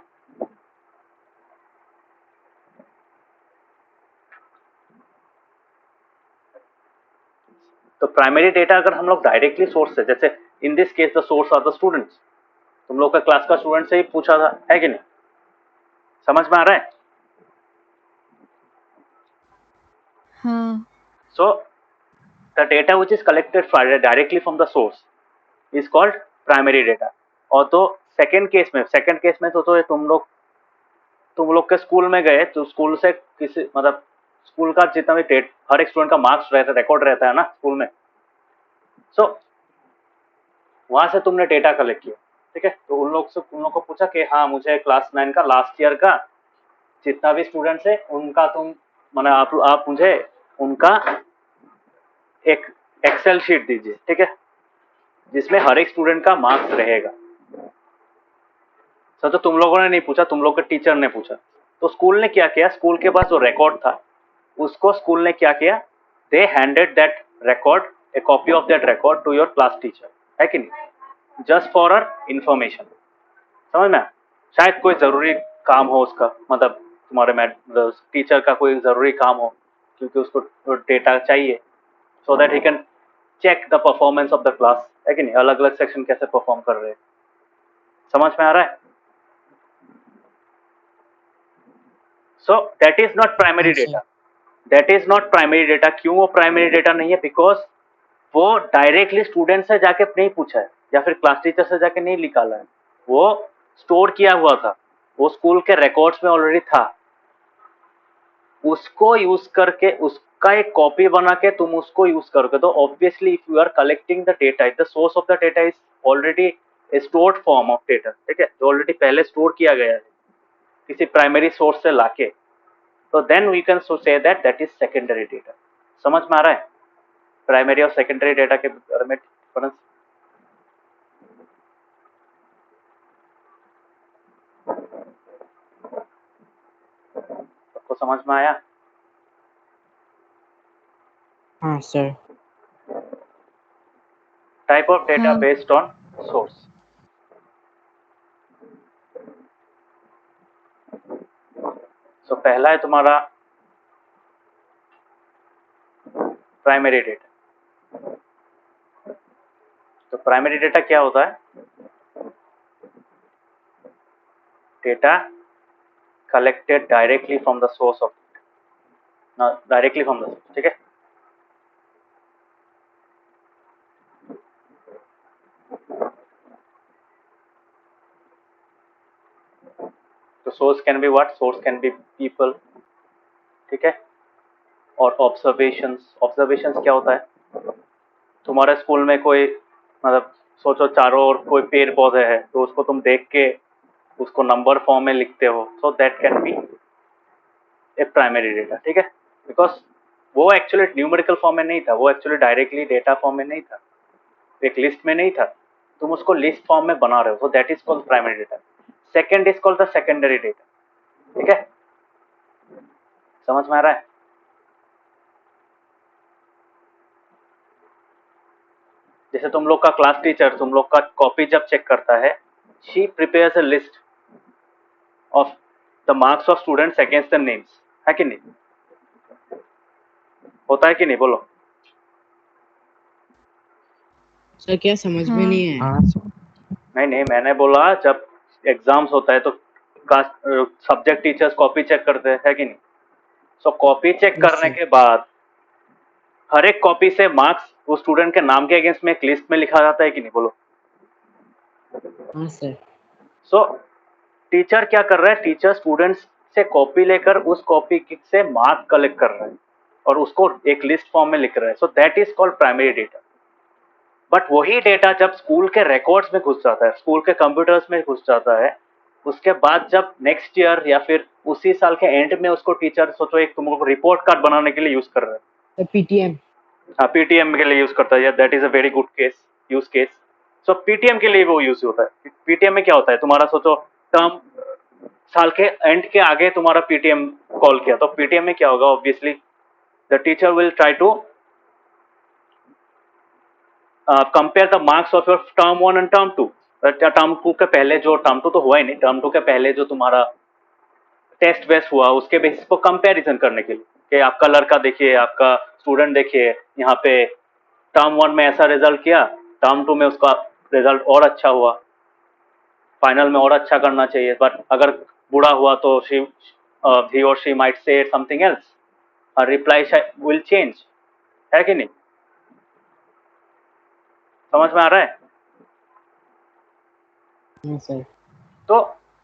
तो प्राइमरी डेटा अगर हम लोग डायरेक्टली सोर्स से, जैसे in this case the source are the students, तुम लोग का क्लास का स्टूडेंट से ही पूछा था, है कि नहीं, समझ में आ रहा है। हाँ so the data which is collected directly from the source is called primary data. और तो सेकेंड केस में तो ये तुम लोग के स्कूल में गए, तो स्कूल से किसी मतलब स्कूल का जितना भी हर एक स्टूडेंट का मार्क्स रहता है, रिकॉर्ड रहता है ना स्कूल में। सो वहां से तुमने डेटा कलेक्ट किया, ठीक है। तो उन लोग को पूछा कि हाँ मुझे क्लास 9 का लास्ट ईयर का जितना भी स्टूडेंट्स है उनका तुम माने आप मुझे उनका एक एक्सेल शीट दीजिए, ठीक है, जिसमें हर एक स्टूडेंट का मार्क्स रहेगा। सर तो तुम लोगों ने नहीं पूछा, तुम लोग के टीचर ने पूछा। तो स्कूल ने क्या किया, स्कूल के पास जो रिकॉर्ड था उसको स्कूल ने क्या किया, they handed that record, a copy of that record to your class teacher, है कि नहीं, जस्ट फॉर इंफॉर्मेशन। समझ में, शायद कोई जरूरी काम हो उसका, मतलब तुम्हारे टीचर का कोई जरूरी काम हो, क्योंकि उसको डेटा चाहिए, so that he can check the performance of the class, है कि नहीं, अलग अलग सेक्शन कैसे परफॉर्म कर रहे हैं। समझ में आ रहा है। So that is not primary data, क्यों वो प्राइमरी डेटा नहीं है, बिकॉज वो डायरेक्टली स्टूडेंट से जाके नहीं पूछा है या फिर क्लास टीचर से जाके नहीं निकाला है, वो स्टोर किया हुआ था, वो स्कूल के रिकॉर्ड्स में ऑलरेडी था, उसको यूज करके उसका एक कॉपी बना के तुम उसको यूज करोगे। तो obviously if you are collecting the data, the source of the data is already stored form of data, ठीक है, जो ऑलरेडी पहले स्टोर किया गया है किसी प्राइमरी सोर्स से लाके, तो then we can say that is secondary data. समझ में आ रहा है प्राइमरी और सेकेंडरी डेटा के बारे में डिफरेंस। सबको समझ में आया। हाँ सर। टाइप ऑफ डेटा हाँ बेस्ड ऑन सोर्स। सो पहला है तुम्हारा प्राइमरी डेटा। तो प्राइमरी डेटा क्या होता है, data collected directly from the source of, directly from the source, ठीक है। तो source can be what, source can be people, ठीक है। और ऑब्जर्वेशंस, ऑब्जर्वेशंस क्या होता है, तुम्हारे स्कूल में कोई मतलब सोचो चारों ओर कोई पेड़ पौधे हैं, तो उसको तुम देख के उसको नंबर फॉर्म में लिखते हो, so that can be A primary data, ठीक है। बिकॉज वो एक्चुअली न्यूमेरिकल फॉर्म में नहीं था, वो एक्चुअली डायरेक्टली डेटा फॉर्म में नहीं था, एक लिस्ट में नहीं था, तुम उसको लिस्ट फॉर्म में बना रहे हो, सो that is called primary data. Second is called the secondary data, ठीक है। समझ में आ रहा है? जैसे तुम लोग का क्लास टीचर तुम लोग का कॉपी जब चेक करता है, she prepares a list of the marks of students against the names, है कि नहीं, होता है कि नहीं, बोलो। सर क्या समझ में हाँ नहीं आया? हाँ सर। नहीं नहीं, मैंने बोला जब एग्जाम्स होता है तो सब्जेक्ट टीचर्स कॉपी चेक करते हैं, है कि नहीं। सो कॉपी चेक Yes, करने sir. के बाद हर एक कॉपी से मार्क्स वो स्टूडेंट के नाम के अगेंस्ट में एक लिस्ट में लिखा जाता है कि नहीं, बोलो। हाँ सर। सो टीचर क्या कर रहा है, टीचर स्टूडेंट्स से कॉपी लेकर उस कॉपी से मार्क कलेक्ट कर रहा है और उसको एक लिस्ट फॉर्म में लिख रहा है, so that is called primary data. But वही डेटा जब स्कूल के रिकॉर्ड्स में घुस जाता है, स्कूल के कंप्यूटर्स में घुस जाता है, उसके बाद जब नेक्स्ट ईयर या फिर उसी साल के एंड में उसको टीचर सोचो एक तुमको रिपोर्ट कार्ड बनाने के लिए यूज कर रहा है, सर पीटीएम। हाँ पीटीएम के लिए यूज करता है, that is a very good case, use case. So PTM के लिए वो यूज होता है। पीटीएम में क्या होता है, तुम्हारा सोचो टर्म साल के एंड के आगे तुम्हारा पीटीएम कॉल किया, तो पीटीएम में क्या होगा, obviously the teacher will try to compare the marks of your term 1 and term 2। Term 2 के पहले जो, टर्म 2 तो हुआ ही नहीं, टर्म 2 के पहले जो तुम्हारा टेस्ट बेस हुआ उसके बेसिस को कंपैरिजन करने के लिए कि आपका लड़का देखिए, आपका स्टूडेंट देखिए, यहाँ पे टर्म 1 में ऐसा रिजल्ट किया, टर्म 2 में उसका रिजल्ट और अच्छा हुआ, फाइनल में और अच्छा करना चाहिए, बट अगर बुरा हुआ तो he or she might say something else, her reply will change, है कि नहीं। समझ में आ रहा है? हाँ सर। तो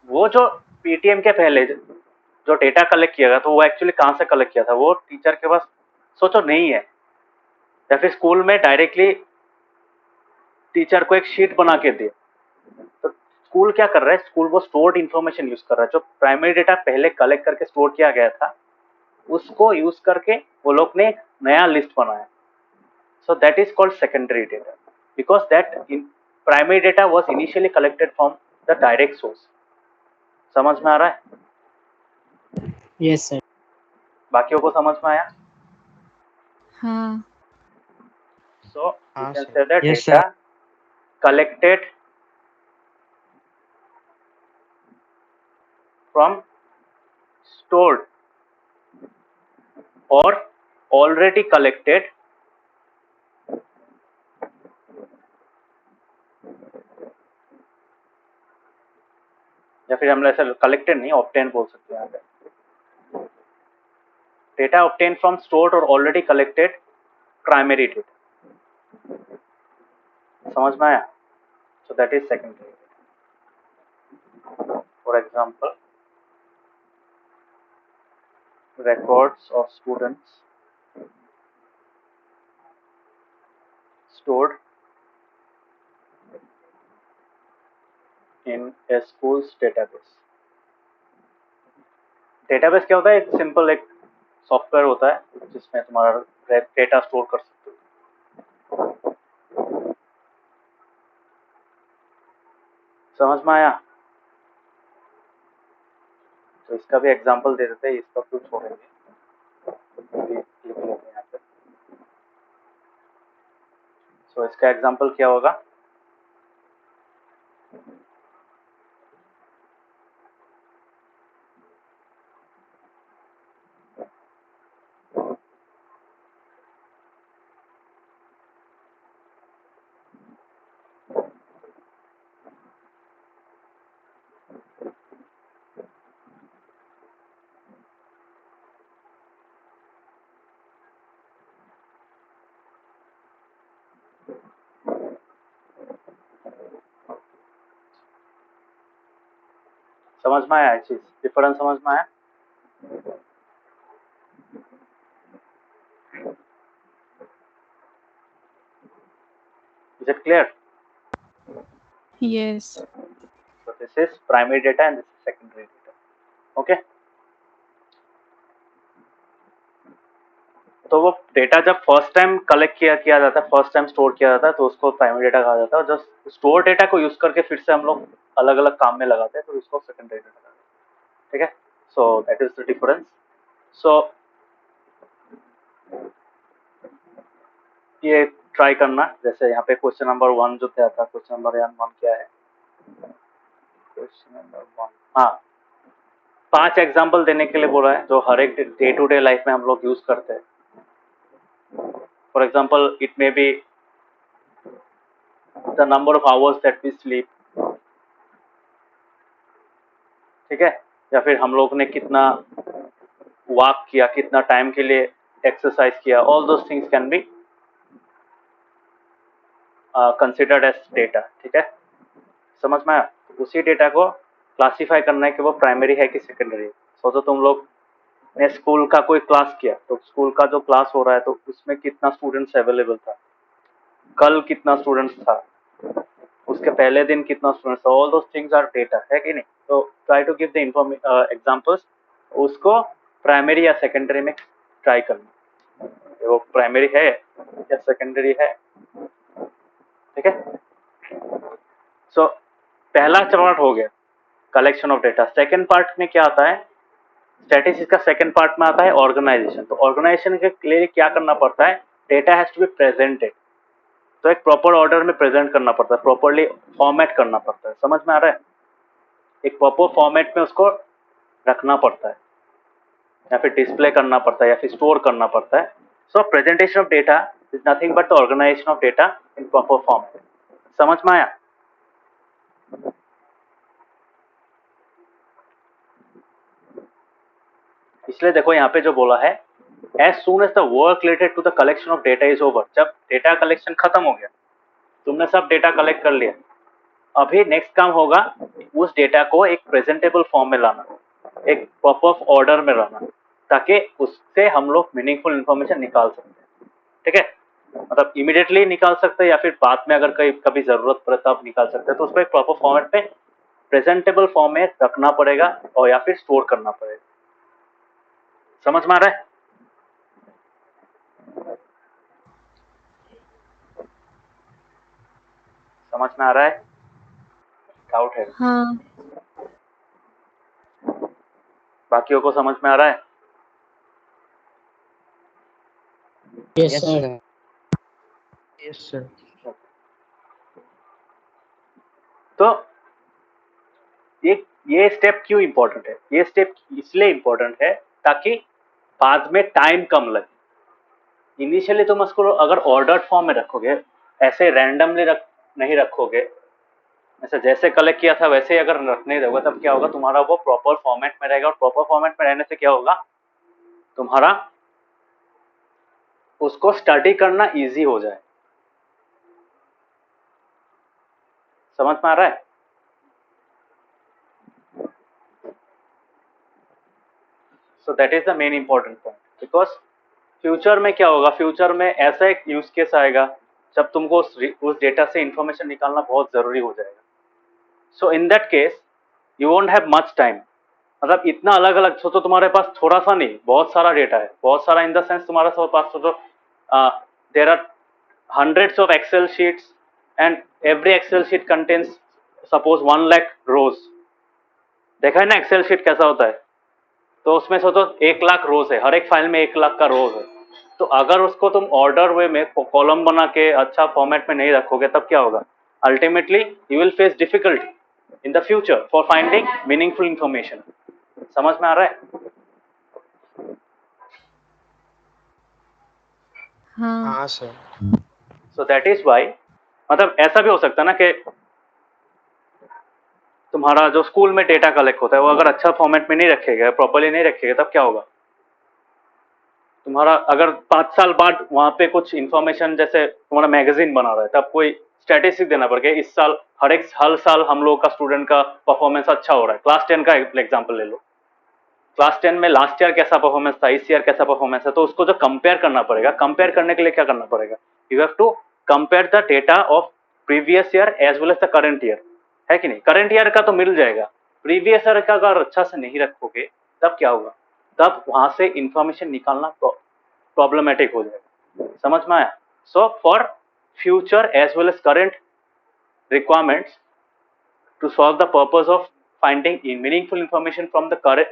वो जो पीटीएम के पहले जो डेटा कलेक्ट किया गया, तो वो एक्चुअली कहाँ से कलेक्ट किया था, वो टीचर के पास सोचो नहीं है, या फिर स्कूल में डायरेक्टली टीचर को एक शीट बना के दिए, तो स्कूल क्या कर रहा है, स्कूल वो स्टोर्ड इन्फॉर्मेशन यूज कर रहा है, जो प्राइमरी डेटा पहले कलेक्ट करके स्टोर किया गया था उसको यूज करके वो लोग ने नया लिस्ट बनाया, सो that is called secondary data, because that primary data was initially collected from the direct source. समझ में आ रहा है? Yes sir. बाकियों को समझ में आया? हाँ So you हाँ can sir. say that Yes, data collected from stored or already collected या फिर हम ऐसा कलेक्टेड नहीं, ऑब्टेन बोल सकते हैं यहाँ पे। डेटा ऑब्टेन फ्रॉम स्टोर्ड और ऑलरेडी कलेक्टेड प्राइमरी डेटा। समझ में आया? So that is secondary. For example records of students stored in a school's database। Database क्या होता है, एक सिंपल एक सॉफ्टवेयर होता है जिसमें तुम्हारा डेटा स्टोर कर सकते हो। समझ में आया? तो इसका भी एग्जांपल दे देते हैं, इसका कुछ छोड़ेंगे, लिख लेते हैं यहाँ पे। सो इसका एग्जांपल क्या होगा, समझ में आया चीज, डिफरेंस समझ में आया? Is it clear? Yes. So this is primary data and this is secondary data. Okay. तो वो डेटा जब फर्स्ट टाइम कलेक्ट किया जाता है, फर्स्ट टाइम स्टोर किया जाता है, तो उसको प्राइमरी डेटा कहा जाता है। और जब स्टोर डेटा को यूज करके फिर से हम लोग अलग अलग काम में लगाते हैं तो उसको सेकेंडरी डेटा कहते हैं। ठीक है, so that is the difference. So ये ट्राई करना, जैसे यहाँ पे क्वेश्चन नंबर 1 जो क्या था, क्वेश्चन नंबर 1 क्या है, क्वेश्चन नंबर 1, हाँ 5 एग्जाम्पल देने के लिए बोला है जो हर एक डे टू डे लाइफ में हम लोग यूज करते हैं। For example it may be the number of hours that we sleep, ठीक है, या फिर हम लोग ने कितना वॉक किया, कितना टाइम के लिए एक्सरसाइज किया, all those things can be considered as data. ठीक है, समझ में आया? उसी डेटा को क्लासिफाई करना है कि वो प्राइमरी है कि सेकेंडरी है। सोचो तुम लोग ने स्कूल का कोई क्लास किया, तो स्कूल का जो क्लास हो रहा है तो उसमें कितना स्टूडेंट्स अवेलेबल था, कल कितना स्टूडेंट्स था, उसके पहले दिन कितना स्टूडेंट्स था, all those things are data, है कि नहीं? तो try to give the examples, उसको प्राइमरी या सेकेंडरी में ट्राई करना, वो प्राइमरी है या सेकेंडरी है। ठीक है, सो पहला पार्ट हो गया collection of data. Second part में क्या आता है, स्टैटिस्टिक्स का सेकेंड पार्ट में आता है ऑर्गेनाइजेशन। तो ऑर्गेनाइजेशन के लिए क्या करना पड़ता है, data has to be presented, तो एक प्रॉपर ऑर्डर में प्रेजेंट करना पड़ता है, प्रॉपरली फॉर्मेट करना पड़ता है। समझ में आ रहा है? एक प्रॉपर फॉर्मेट में उसको रखना पड़ता है, या फिर डिस्प्ले करना पड़ता है, या फिर स्टोर करना पड़ता है। So presentation of data is nothing but the organisation of data in proper format. समझ में आया? इसलिए देखो यहाँ पे जो बोला है, as soon as the work related to the collection of data is over, जब डेटा कलेक्शन खत्म हो गया, तुमने सब डेटा कलेक्ट कर लिया, अभी नेक्स्ट काम होगा उस डेटा को एक प्रेजेंटेबल फॉर्म में लाना, एक प्रॉपर ऑर्डर में लाना, ताकि उससे हम लोग मीनिंगफुल इंफॉर्मेशन निकाल सकते हैं। ठीक है, मतलब इमीडिएटली निकाल सकते हैं या फिर बाद में अगर कभी जरूरत पड़े तब निकाल सकते हैं। तो उसको एक प्रॉपर फॉर्मेट में प्रेजेंटेबल फॉर्म में रखना पड़ेगा और या फिर स्टोर करना पड़ेगा। समझ में आ रहा है? समझ में आ रहा है? डाउट है? हाँ। बाकियों को समझ में आ रहा है? Yes, sir. Yes, sir. तो ये स्टेप क्यों इंपॉर्टेंट है? ये स्टेप इसलिए इंपॉर्टेंट है ताकि बाद में टाइम कम लगे। इनिशियली तुम उसको अगर ऑर्डर्ड फॉर्म में रखोगे, ऐसे रैंडमली नहीं रखोगे, ऐसे जैसे कलेक्ट किया था वैसे ही अगर रखने दोगे, तब क्या होगा, तुम्हारा वो प्रॉपर फॉर्मेट में रहेगा। और प्रॉपर फॉर्मेट में रहने से क्या होगा, तुम्हारा उसको स्टडी करना इजी हो जाए। समझ में आ रहा है? So that is the main important point, because future में क्या होगा, फ्यूचर में ऐसा एक यूज केस आएगा जब तुमको उस डेटा से इंफॉर्मेशन निकालना बहुत जरूरी हो जाएगा। So in that case you won't have much time, मतलब इतना अलग अलग सोचो, तुम्हारे पास थोड़ा सा नहीं, बहुत सारा डेटा है, बहुत सारा इन द सेंस तुम्हारे पास सोचो there are hundreds of Excel sheets and every Excel sheet contains suppose 1 lakh rows। देखा है ना एक्सेल शीट कैसा होता है? तो उसमें सोचो 1 लाख रोज है, हर एक फाइल में 1 लाख का रोज है। तो अगर उसको तुम ऑर्डर वे में कॉलम बना के अच्छा फॉर्मेट में नहीं रखोगे, तब क्या होगा, ultimately you will face difficulty in the future for finding meaningful information. समझ में आ रहा है? हाँ। हाँ sir. So that is why, मतलब ऐसा भी हो सकता है ना कि तुम्हारा जो स्कूल में डेटा कलेक्ट होता है वो अगर अच्छा फॉर्मेट में नहीं रखेगा, प्रॉपर्ली नहीं रखेगा, तब क्या होगा, तुम्हारा अगर 5 साल बाद वहां पे कुछ इंफॉर्मेशन, जैसे तुम्हारा मैगजीन बना रहा है, तब कोई स्टैटिस्टिक देना पड़ेगा इस साल हर साल हम लोग का स्टूडेंट का परफॉर्मेंस अच्छा हो रहा है। क्लास 10 का एग्जांपल ले लो, क्लास 10 में लास्ट ईयर कैसा परफॉर्मेंस था, इस ईयर कैसा परफॉर्मेंस है, तो उसको जो कंपेयर करना पड़ेगा, कंपेयर करने के लिए क्या करना पड़ेगा, you have to compare the data of previous year as well as the current year, है कि नहीं। करंट ईयर का तो मिल जाएगा, प्रीवियस ईयर का अगर अच्छा से नहीं रखोगे तब क्या होगा, तब वहां से इंफॉर्मेशन निकालना प्रॉब्लमेटिक हो जाएगा। समझ में आया। So for future as well as current requirements, to solve the purpose of finding meaningful information from the current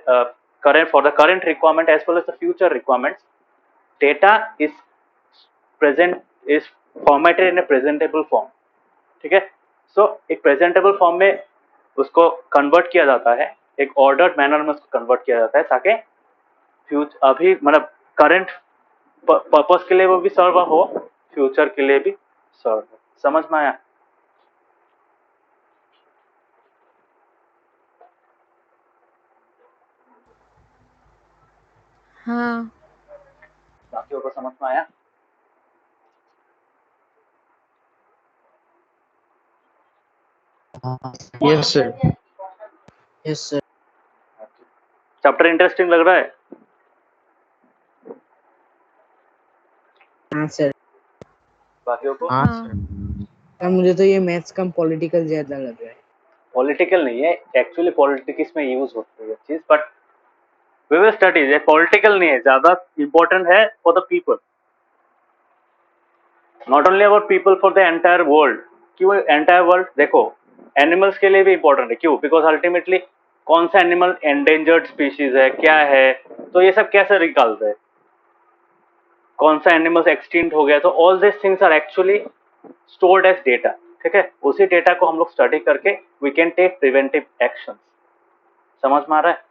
requirement as well as the future requirements, data is formatted in a presentable form। ठीक है। सो एक presentable form में उसको convert किया जाता है, एक ordered manner में उसको कन्वर्ट किया जाता है, ताकि फ्यूचर अभी मतलब करंट पर्पस के लिए वो भी सर्व हो, फ्यूचर के लिए भी सर्व हो। समझ में आया। हाँ बाकियों को समझ में आया। Yes, sir. Yes sir. Chapter interesting लग रहा है। हाँ सर। बाकियों को हाँ हाँ सर। सर मुझे तो ये मैथ्स कम पॉलिटिकल ज्यादा लग रहा है। पॉलिटिकल नहीं है, एक्चुअली पॉलिटिक्स में यूज होती है चीज, बट वी विल स्टडी। ये पॉलिटिकल नहीं है, ज्यादा इंपॉर्टेंट है for the people, not only about people, for the entire world. क्यों एंटायर वर्ल्ड, देखो एनिमल्स के लिए भी इंपॉर्टेंट है। क्यों, बिकॉज अल्टीमेटली कौन सा एनिमल एंडेंजर्ड स्पीशीज है, क्या है, तो ये सब कैसे निकालते हैं, कौन सा एनिमल्स एक्सटिंक्ट हो गया, तो all this things are actually stored as data. ठीक है, उसी डेटा को हम लोग स्टडी करके we can take preventive action. समझ में आ रहा है।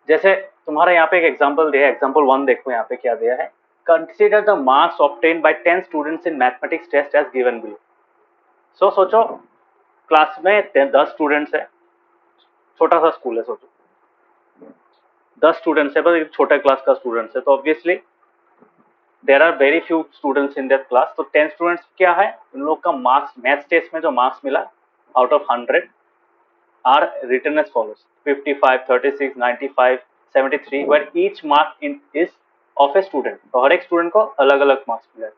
जैसे तुम्हारा यहाँ पे एक एग्जांपल दिया है, एग्जांपल 1 देखो यहाँ पे क्या दिया है, consider the marks obtained by 10 students in mathematics test as given below. So सोचो क्लास में 10 स्टूडेंट्स है, छोटा सा स्कूल है, सोचो 10 स्टूडेंट्स है, बस एक छोटा क्लास का स्टूडेंट्स है, तो obviously there are very few students in that class. तो 10 स्टूडेंट्स क्या है, उन लोग का मार्क्स मैथ्स टेस्ट में जो मार्क्स मिला out of 100 are written as follows: 55, 36, 95, 73, where each mark is of a student। तो हर एक स्टूडेंट को अलग अलग मार्क्स मिला है।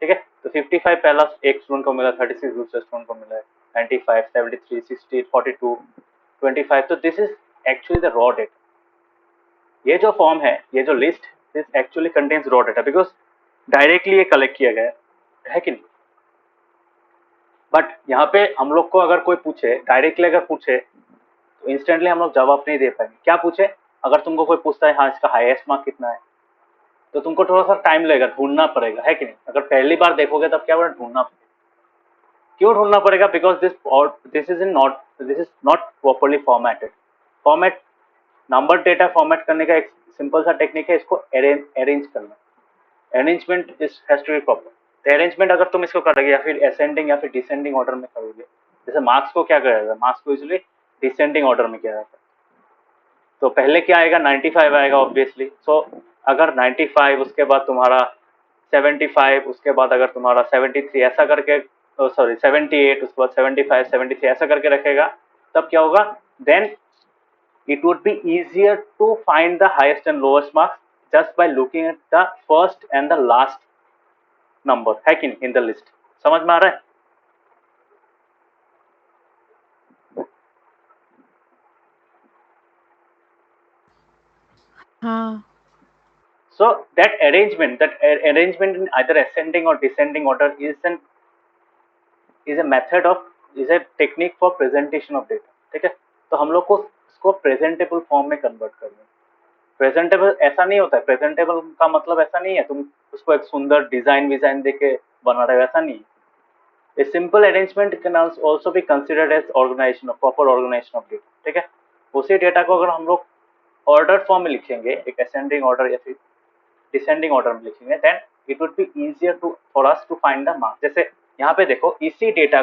ठीक है, तो 55 पहला एक स्टूडेंट को मिला, 36 दूसरे स्टूडेंट को मिला है, 95, 73, 60, 42, 25। तो this is actually the raw data. ये जो फॉर्म है, ये जो list, this actually contains raw data, because directly ये कलेक्ट किया गया है कि नहीं। बट यहाँ पे हम लोग को अगर कोई पूछे, डायरेक्टली अगर पूछे, तो इंस्टेंटली हम लोग जवाब नहीं दे पाएंगे। क्या पूछे, अगर तुमको कोई पूछता है हाँ इसका हाईएस्ट मार्क कितना है, तो तुमको थोड़ा सा टाइम लगेगा, ढूंढना पड़ेगा, है कि नहीं। अगर पहली बार देखोगे तब क्या बोला, ढूंढना पड़ेगा। क्यों ढूंढना पड़ेगा, because this is not properly formatted. Format number data format करने का एक सिंपल सा टेक्निक है, इसको अरेंज करना। Arrangement is has to be proper. तो अरेंजमेंट अगर तुम इसको करोगे या फिर असेंडिंग या फिर डिसेंडिंग ऑर्डर में करोगे, जैसे मार्क्स को क्या करेगा, मार्क्स को यूजुअली डिसेंडिंग ऑर्डर में किया जाता है। तो पहले क्या आएगा, 95 आएगा ऑब्वियसली। सो अगर 95, उसके बाद तुम्हारा 75, उसके बाद अगर तुम्हारा 73, ऐसा करके, सॉरी 78, उसके बाद 75, 73 ऐसा करके रखेगा, तब क्या होगा, then it would be easier to find the highest and lowest marks just by looking at the first and the last number, है कि नहीं, in the list। समझ में आ रहा है। हाँ So that arrangement in either ascending or descending order is a method of, is a technique for presentation of data। ठीक है, तो हम लोग को इसको प्रेजेंटेबल फॉर्म में कन्वर्ट करना है। प्रेजेंटेबल ऐसा नहीं होता है, प्रेजेंटेबल का मतलब ऐसा नहीं है तुम उसको एक सुंदर डिजाइन देके बना रहे हो, ऐसा नहीं है। A simple arrangement can also be considered as organization, proper organization of data। ठीक है, उसी डेटा को अगर हम लोग ऑर्डर फॉर्म में लिखेंगे, एक असेंडिंग ऑर्डर या फिर डिसेंडिंग ऑर्डर में लिखेंगे, then it would be easier to for us to find the marks. जैसे यहाँ पे देखो, इसी डेटा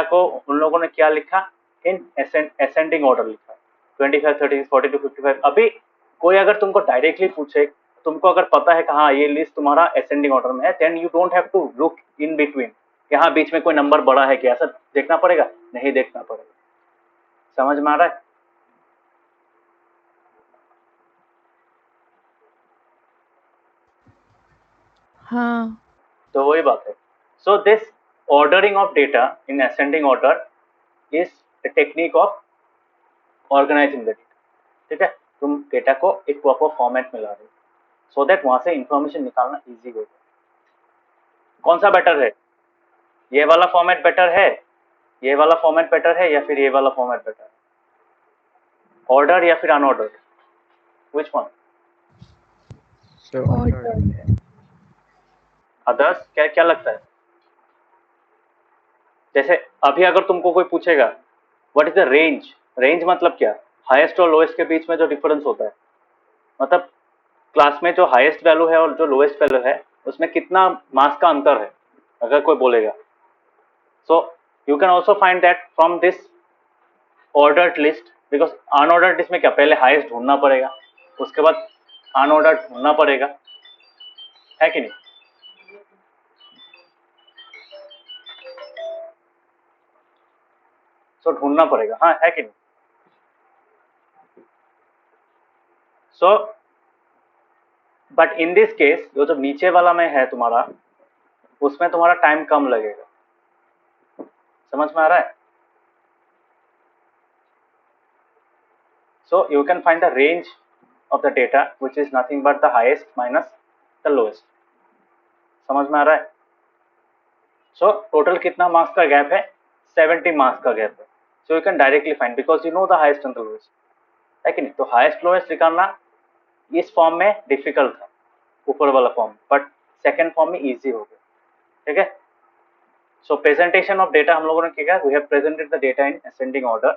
को उन लोगों ने क्या लिखा, इन असेंडिंग ऑर्डर लिखा, 25, 30, 42, 55। अभी कोई अगर तुमको डायरेक्टली पूछे, तुमको अगर पता है कि हाँ ये लिस्ट तुम्हारा असेंडिंग ऑर्डर में है, then you don't have to look in between कि हाँ बीच में कोई नंबर बड़ा है क्या, ऐसा देखना पड़ेगा नहीं, देखना पड़ेगा। समझ में आ रहा है? हाँ तो वही बात है। So this ordering of data in ascending order is the technique of organizing the data. ठीक है, तुम डेटा को एक प्रॉपर फॉर्मेट में ला रहे हो सो दैट वहां से इंफॉर्मेशन निकालना इजी हो जाए। कौन सा बेटर है, ये वाला फॉर्मेट बेटर है, ये वाला फॉर्मेट बेटर है, या फिर ये वाला फॉर्मेट बेटर है? ऑर्डर या फिर unordered, which one? Sir order. Others क्या क्या लगता है? जैसे अभी अगर तुमको कोई पूछेगा what is the range, range मतलब क्या, हाईएस्ट और लोएस्ट के बीच में जो डिफरेंस होता है, मतलब क्लास में जो हाईएस्ट वैल्यू है और जो लोएस्ट वैल्यू है उसमें कितना मार्क्स का अंतर है, अगर कोई बोलेगा। सो you can also find that from this ordered list, because unordered list में क्या पहले हाईएस्ट ढूंढना पड़ेगा, उसके बाद अनऑर्डर्ड ढूंढना पड़ेगा, है कि नहीं? सो ढूंढना पड़ेगा, हाँ है कि नहीं? So but in this case जो नीचे वाला में है तुम्हारा, उसमें तुम्हारा टाइम कम लगेगा। समझ में आ रहा है? So you can find the range of the data which is nothing but the highest minus the lowest. समझ में आ रहा है? सो टोटल कितना मार्क्स का गैप है, 70 मार्क्स का गैप है। So you can directly find because you know the highest and the lowest, है कि नहीं? तो हाईएस्ट लोएस्ट निकालना इस फॉर्म में डिफिकल्ट था, ऊपर वाला फॉर्म, बट सेकेंड फॉर्म में इजी हो गया। ठीक है, सो प्रेजेंटेशन ऑफ डेटा हम लोगों ने किया, we have presented the data in ascending order.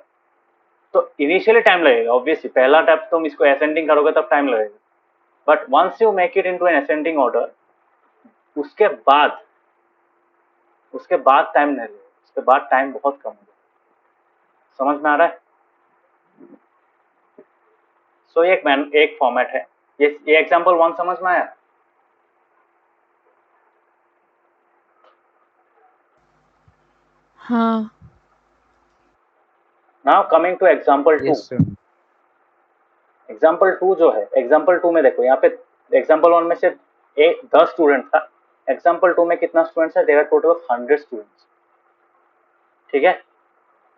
तो इनिशियली टाइम लगेगा ऑब्वियसली, पहला टाइप तुम इसको असेंडिंग करोगे तब टाइम लगेगा, but once you make it into an ascending order, उसके बाद टाइम नहीं लगेगा, उसके बाद टाइम बहुत कम होगा। समझ में आ रहा है? सो एक फॉर्मेट है, ये एग्जांपल 1 समझ में आया? हाँ now coming two example 2। Yes sir. Example 2 जो है, एग्जाम्पल 2 में देखो, यहाँ पे एग्जाम्पल 1 में से 10 स्टूडेंट था, एग्जाम्पल 2 में कितना स्टूडेंट्स है, there are total of 100 students. ठीक है,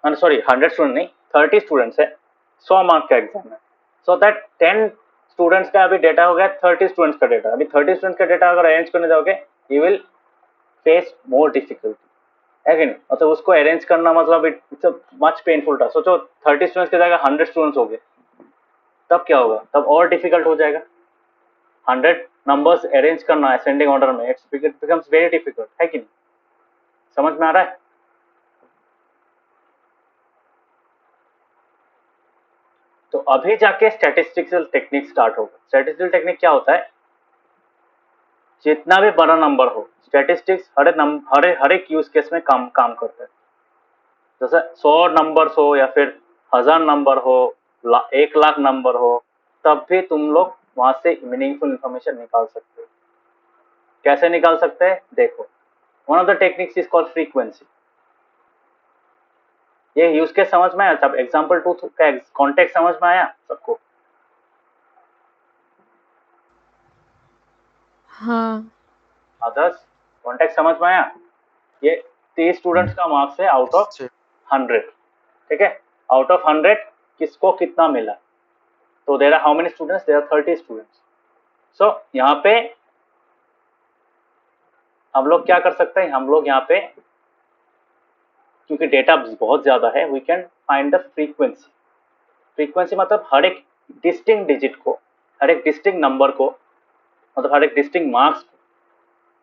सॉरी 100 स्टूडेंट नहीं, 30 स्टूडेंट्स है, 100 मार्क का एग्जाम है। सो दैट 10 स्टूडेंट्स का अभी डेटा हो गया, 30 स्टूडेंट्स का डेटा। अभी 30 स्टूडेंट्स का डेटा अगर अरेंज करने जाओगे, you will face more difficulty, है कि नहीं? मतलब उसको अरेंज करना मतलब इट्स मच पेनफुल था। सोचो 30 स्टूडेंट्स की जगह 100 स्टूडेंट्स हो गए, तब क्या होगा? तब और डिफिकल्ट हो जाएगा। 100 नंबर्स अरेंज करना असेंडिंग ऑर्डर में, इट बिकम्स वेरी डिफिकल्ट, है कि नहीं? समझ में आ रहा है? तो अभी जाके स्टैटिस्टिकल टेक्निक स्टार्ट होगा। स्टैटिस्टिकल टेक्निक क्या होता है, जितना भी बड़ा नंबर हो, स्टैटिस्टिक्स हर एक यूज केस में काम करता है। जैसे 100 नंबर हो या फिर 1000 नंबर हो, 1 लाख नंबर हो, तब भी तुम लोग वहां से मीनिंगफुल इंफॉर्मेशन निकाल सकते हो। कैसे निकाल सकते हैं देखो, one of the techniques is called frequency. ये यूज केस समझ में आया सब? एग्जांपल 2 का कॉन्टेक्स्ट समझ में आया सबको? हाँ अदर्स कॉन्टेक्स्ट समझ में आया? ये 30 स्टूडेंट्स का मार्क्स है आउट ऑफ 100। ठीक है, आउट ऑफ 100 किसको कितना मिला? तो there are how many students? There are 30 students. So यहाँ पे हम लोग क्या कर सकते हैं, हम लोग यहाँ पे क्योंकि डेटा बहुत ज्यादा है, we can find the frequency. Frequency मतलब हर एक डिस्टिंक्ट डिजिट को, हर एक डिस्टिंक्ट नंबर को, मतलब हर एक डिस्टिंक्ट मार्क्स को,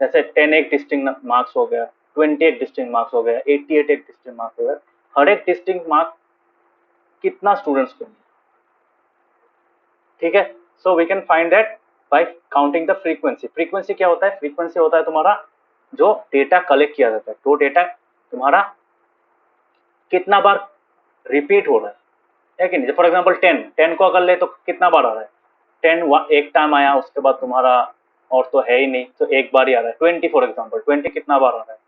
जैसे 10 एक डिस्टिंक्ट मार्क्स हो गया, 20 एक डिस्टिंक्ट मार्क्स हो गया, 88 एक डिस्टिंक्ट मार्क्स हो गया, हर एक डिस्टिंक्ट मार्क्स कितना स्टूडेंट्स को। ठीक है, so we can find that by counting the frequency. Frequency क्या होता है? फ्रीक्वेंसी होता है तुम्हारा जो डेटा कलेक्ट किया जाता है, तो डेटा तुम्हारा कितना बार रिपीट हो रहा है कि नहीं? फॉर एग्जांपल 10 को अगर ले तो कितना बार आ रहा है? 10 एक टाइम आया, उसके बाद तुम्हारा और तो है ही नहीं, तो एक बार ही आ रहा है। 20 फॉर एग्जाम्पल, 20 कितना बार आ रहा है?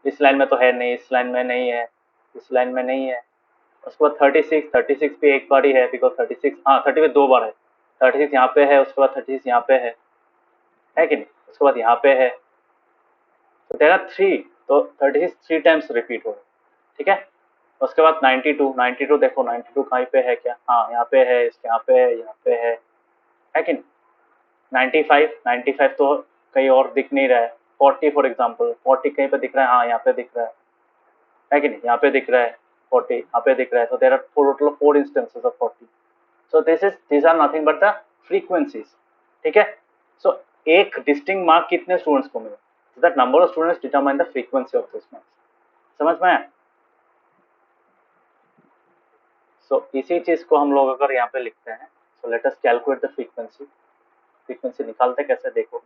इस लाइन में तो है नहीं, इस लाइन में नहीं है, इस लाइन में नहीं है। उसके बाद 36 भी एक बार ही है, बिकॉज 36, हाँ 30 में 2 बार है। 36 यहाँ पे है, उसके बाद 36 यहाँ पे है कि नहीं? उसके बाद यहाँ पे है, तो देयर आर 3, तो 36 3 टाइम्स रिपीट हो रहा है, ठीक है। उसके बाद 92 देखो, 92 कहीं पे है क्या? हाँ यहाँ पे है, इसके यहाँ पे है, यहाँ पे है कि नहीं? 95 तो कहीं और दिख नहीं रहा है। 40 फॉर एग्जाम्पल, 40 कहीं पे दिख रहा है? हाँ यहाँ पे दिख रहा है कि नहीं? यहाँ पे दिख रहा है 40, यहाँ पे दिख रहा है। तो there are total 4 instances of 40। So these are nothing but the frequencies, ठीक है। सो एक डिस्टिंक्ट मार्क कितने स्टूडेंट्स को मिले? That number of students determine the frequency of this marks. समझ में आया? सो इसी चीज को हम लोग अगर यहाँ पे लिखते हैं, सो let us calculate the frequency. Frequency निकालते कैसे, देखो।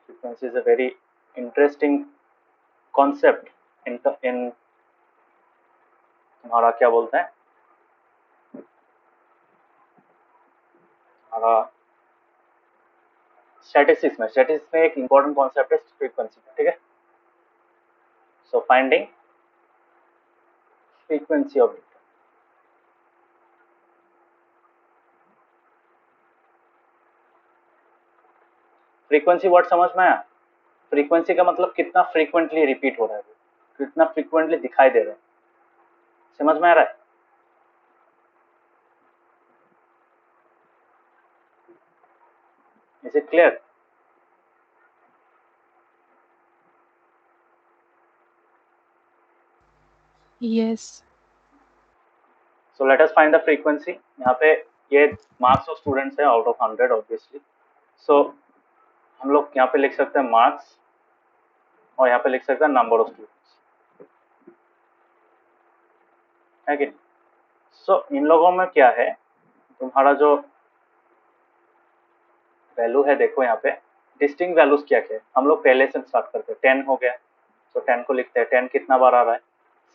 Frequency is a very interesting concept in हमारा क्या बोलते हैं, हमारा स्टैटिस्टिक्स में एक इंपॉर्टेंट कॉन्सेप्ट है फ्रीक्वेंसी का, ठीक है। So finding frequency of data. Frequency word समझ में आया? फ्रीक्वेंसी का मतलब कितना फ्रीक्वेंटली रिपीट हो रहा है, कितना फ्रीक्वेंटली दिखाई दे रहा है। समझ में आ रहा है? Is it clear? Yes. So let us find the frequency. यहाँ पे ये मार्क्स ऑफ स्टूडेंट्स है आउट ऑफ 100 ऑब्वियसली। सो हम लोग यहाँ पे लिख सकते हैं मार्क्स, और यहाँ पे लिख सकते हैं नंबर ऑफ स्टूडेंट्स, है कि नहीं? सो इन लोगों में क्या है, तुम्हारा जो वैल्यू है, देखो यहाँ पे डिस्टिंक्ट वैल्यूज क्या क्या है। हम लोग पहले से स्टार्ट करते हैं। 10 हो गया, तो 10 को लिखते हैं। 10 कितना बार आ रहा है?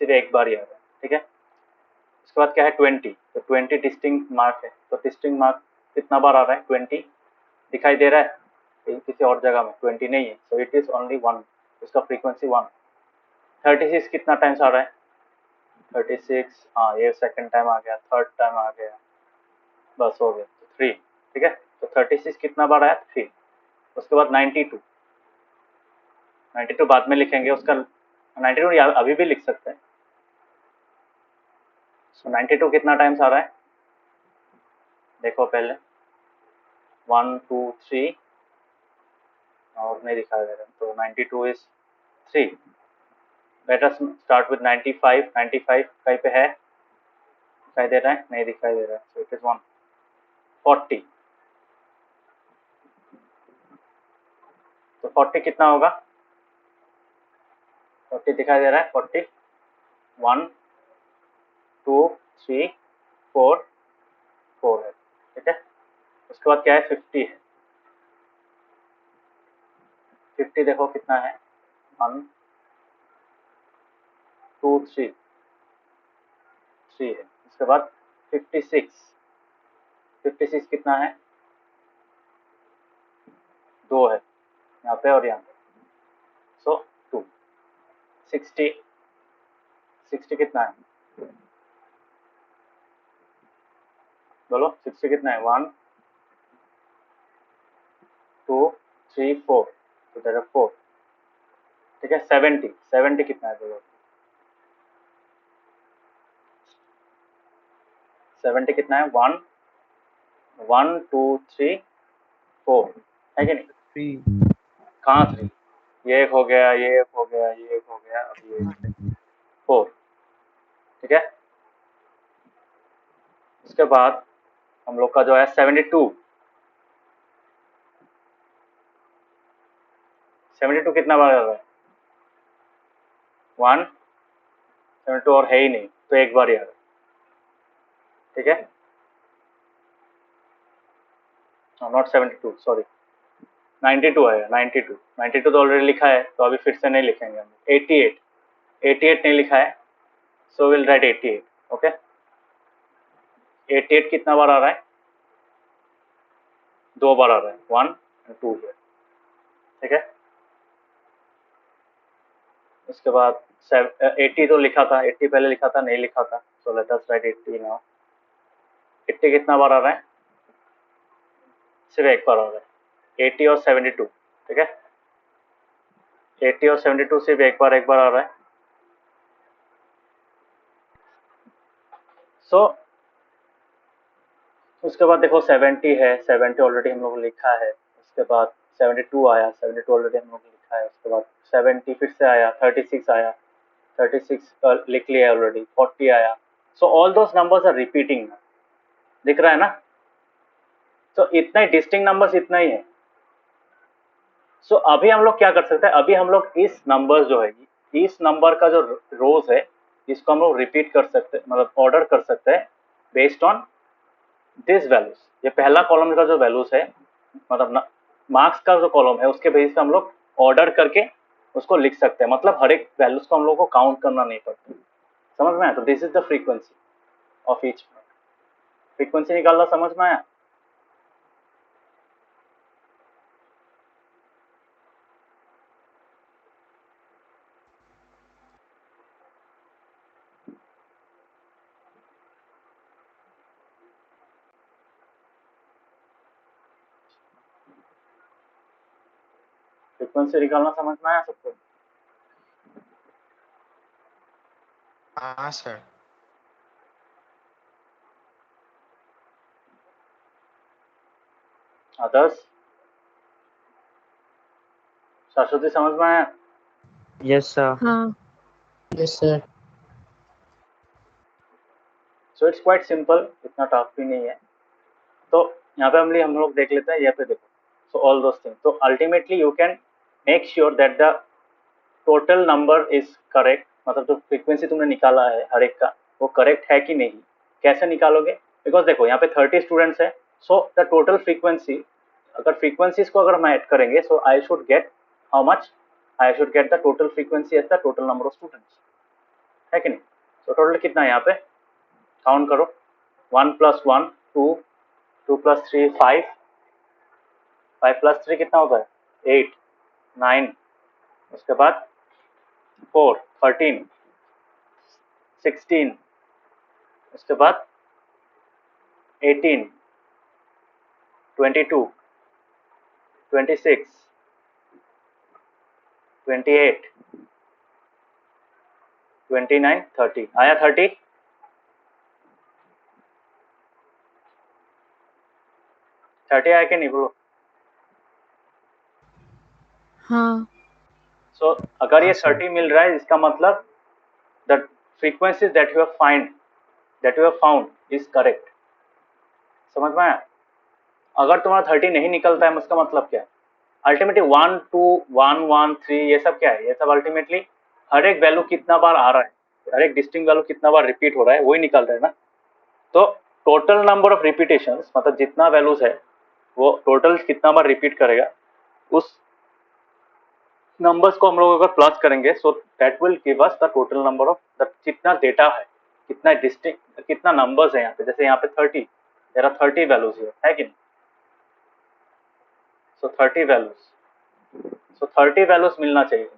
सिर्फ एक बार ही आ रहा है, ठीक है। उसके बाद क्या है? 20, तो 20 डिस्टिंक्ट मार्क है, तो डिस्टिंक्ट मार्क कितना बार आ रहा है? 20 दिखाई दे रहा है किसी और जगह में? 20 नहीं है, सो इट इज ओनली 1, इसका फ्रीक्वेंसी 1। 36 कितना टाइम्स आ रहा है? 36, हाँ ये सेकंड टाइम आ गया, थर्ड टाइम आ गया, बस हो गया, तो 3, ठीक है। तो 36 कितना बार आया? 3। उसके बाद 92 बाद में लिखेंगे उसका। 92 अभी भी लिख सकते हैं। सो 92 कितना टाइम्स आ रहा है? देखो पहले 1 2 3, और नहीं दिखाया दे रहा, तो 92 is 3। Let us start with 95। 95 कहीं पे है? दिखाई दे रहा है? नहीं दिखाई दे रहा है, सो इट इज 1। 40, तो 40 कितना होगा? 40 दिखाई दे रहा है, 40 1 2 3 4 4 है, ठीक है। उसके बाद क्या है? 50 है। 50 देखो कितना है? 1 2 3 है। उसके बाद 56 कितना है? 2 है, यहाँ पे और यहाँ पे, सो 2। 60 कितना है? बोलो 60 कितना है? 1 2 3 4, तो देयर आर 4, ठीक है। 70 कितना है? बोलो 70 कितना है? 1 1 2 3 4, है कि नहीं? 3. कहाँ 3? ये एक हो गया, ये एक हो गया, ये एक हो गया, अब ये 4, ठीक है। उसके बाद हम लोग का जो है 72 कितना बार आ रहा है? 1, 72 और है ही नहीं, तो एक बार ही आ रहा है, ठीक है। नॉट 72, सॉरी 92 आएगा। 92 तो ऑलरेडी लिखा है, तो अभी फिर से नहीं लिखेंगे हम। 88 नहीं लिखा है, सो विल राइट 88, ओके। 88 कितना बार आ रहा है? 2 बार आ रहा है, 1 and 2 है, ठीक है। उसके बाद 80 तो लिखा था, 80 पहले लिखा था, नहीं लिखा था, सो लेट अस राइट 80 नाउ। 80 कितना बार आ रहा है? सिर्फ एक बार आ रहा है, 80 और 72, ठीक है। 80 और 72 सिर्फ एक बार आ रहा है। सो उसके बाद देखो 70 है, 70 ऑलरेडी हम लोग लिखा है। उसके बाद 72 आया, 72 ऑलरेडी हम लोग लिखा है। उसके बाद 70 फिर से आया, 36 आया, 36 लिख लिया ऑलरेडी, 40 आया। So all those numbers are repeating, दिख रहा है ना। तो इतना ही डिस्टिंक्ट नंबर्स इतना ही है। सो अभी हम लोग क्या कर सकते हैं, अभी हम लोग इस नंबर जो है, इस नंबर का जो रोज है, इसको हम लोग रिपीट कर सकते हैं, मतलब ऑर्डर कर सकते हैं बेस्ड ऑन दिस वैल्यूज। ये पहला कॉलम का जो वैल्यूज है, मतलब मार्क्स का जो कॉलम है, उसके बेसिस पे हम लोग ऑर्डर करके उसको लिख सकते हैं। मतलब हर एक वैल्यूज को हम लोग को काउंट करना नहीं पड़ता, समझ में आया। तो this is the frequency of each. Frequency निकालना समझ में आया। फ्रीक्वेंसी निकालना समझ में आया सबको? हाँ सर। अदर्स? सरस्वती समझ में आया? Yes sir. हाँ Yes sir. So it's quite simple, इतना टफ भी नहीं है। तो यहाँ पे हम लोग देख लेते हैं, यहाँ पे देखो। सो ऑल दोस थिंग्स, तो ultimately you can make sure that the total number is correct. मतलब जो फ्रीक्वेंसी तुमने निकाला है हर एक का, वो करेक्ट है कि नहीं। कैसे निकालोगे? बिकॉज देखो यहाँ पे 30 स्टूडेंट्स है, सो द टोटल फ्रीक्वेंसी, अगर फ्रीक्वेंसीज को अगर हम ऐड करेंगे, so I should get how much, I should get the total frequency as the total number of students, है कि नहीं। तो टोटल कितना है यहाँ पे, काउंट करो। 1 + 1 2, 2 + 3 5, 5 + 3 कितना होता है? 8 9, उसके बाद 4 13 16, उसके बाद 18 22 26 28 29 30। आया 30? आया कि नहीं बोलो? हाँ सो अगर ये हाँ, sir. 30 मिल रहा है, इसका मतलब the frequencies that you have found is correct. समझ में आया? अगर तुम्हारा 30 नहीं निकलता है, उसका मतलब क्या है? अल्टीमेटली 1 2 1 1 3 ये सब क्या है? ये सब अल्टीमेटली हर एक वैल्यू कितना बार आ रहा है, हर एक डिस्टिंक्ट वैल्यू कितना बार रिपीट हो रहा है, वही निकल रहा है ना। तो टोटल नंबर ऑफ रिपीटेशंस, मतलब जितना वैल्यूज है वो टोटल कितना बार रिपीट करेगा, उस नंबर्स को हम लोग अगर प्लस करेंगे, so that will give us the total number of the, जितना डेटा है, कितना डिस्टिंक्ट, कितना नंबर्स है यहाँ पे। जैसे यहाँ पे 30, देयर आर 30 वैल्यूज है कि नहीं। सो 30 वैल्यूज, सो 30 वैल्यूज मिलना चाहिए,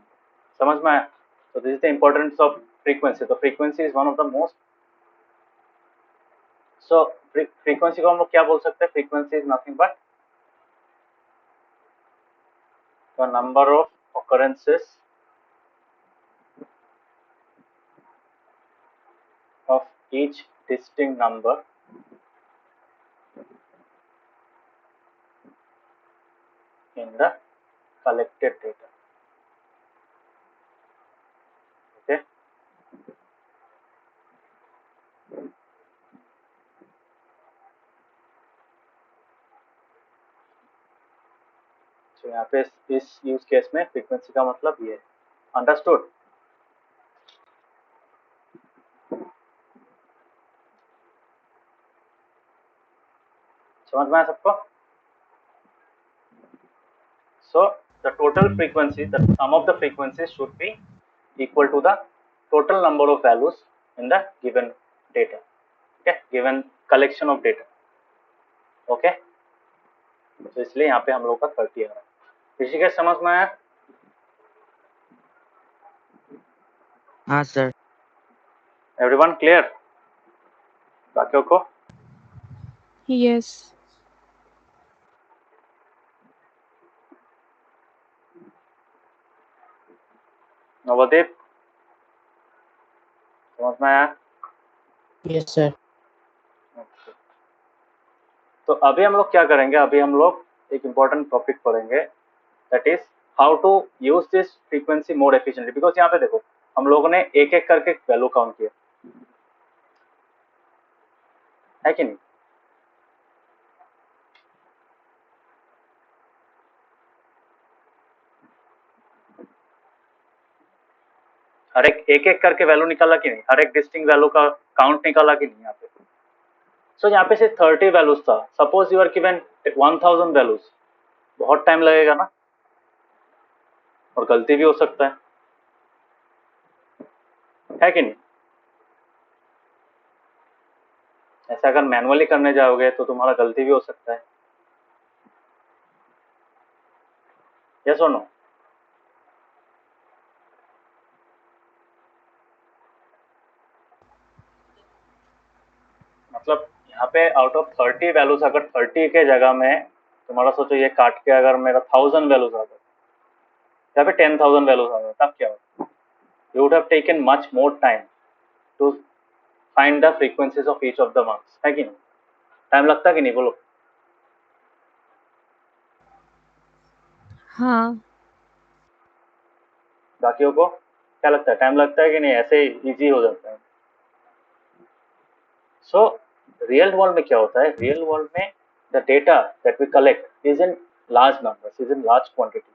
समझ में आया। so this is the importance of frequency. तो frequency is one of the most, so frequency को हम लोग क्या बोल सकते हैं? frequency is nothing but the number of occurrences of each distinct number in the collected data. Okay, so यहाँ पे इस यूज केस में फ्रीक्वेंसी का मतलब ये है। अंडरस्टूड? समझ में आया सबको? So the total frequency, the sum of the frequencies should be equal to the total number of values in the given data, okay, given collection of data. Okay, तो इसलिए यहाँ पे हम लोग का 30 आ रहा है. ऋषिकेश समझ में आया? हाँ सर. Everyone clear? बाकियों को? Yes. नवदीप समझ में आया? Yes sir. Okay. तो अभी हम लोग क्या करेंगे, अभी हम लोग एक इम्पोर्टेंट टॉपिक पढ़ेंगे, that is how to use this frequency more efficiently. Because यहाँ पे देखो हम लोगों ने एक एक करके वैल्यू काउंट किया है कि नहीं. हर एक एक करके वैल्यू निकाला कि नहीं, हर एक डिस्टिंक्ट वैल्यू का काउंट निकाला कि नहीं यहाँ पे. सो यहाँ पे सिर्फ 30 वैल्यूज था. Suppose you are given 1000 values, बहुत टाइम लगेगा ना, और गलती भी हो सकता है कि नहीं. ऐसा अगर मैनुअली करने जाओगे तो तुम्हारा गलती भी हो सकता है. यस और नो? मतलब यहाँ पे आउट ऑफ 30 वैल्यूज, अगर 30 के जगह में तुम्हारा सोचो ये काट के अगर मेरा 1000 वैल्यूज आ गए, यहाँ पे 10,000 वैल्यूज आ गए, तब क्या होगा? You would have taken much more time to find the frequencies of each of the marks, है कि नहीं? टाइम लगता है कि नहीं, बोलो. हाँ. बाकियों को क्या लगता है, टाइम लगता है कि नहीं, ऐसे ही इजी हो जाता है? सो रियल वर्ल्ड में क्या होता है, रियल वर्ल्ड में the data that we collect is in large numbers, is in large quantities.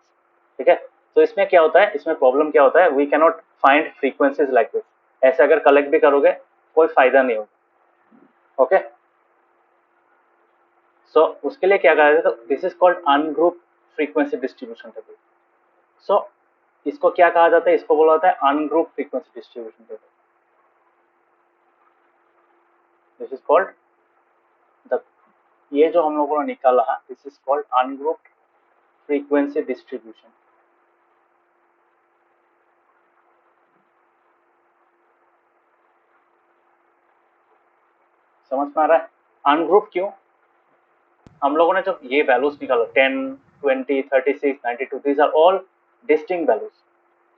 ठीक है, तो इसमें क्या होता है, इसमें प्रॉब्लम क्या होता है, we can not find frequencies like this. ऐसे अगर कलेक्ट भी करोगे कोई फायदा नहीं होगा. ओके, सो उसके लिए क्या करेंगे, तो this is called ungroup frequency distribution table. So इसको क्या कहा जाता है, इसको बोला जाता है ungroup frequency distribution table. This is called the, ये जो हम लोगों ने निकाला है, this is called ungroup frequency distribution. समझ में आ रहा है? अनग्रुप क्यों? हम लोगों ने जब ये वैल्यूज निकाला 10, 20, 36, 92, these are all distinct values,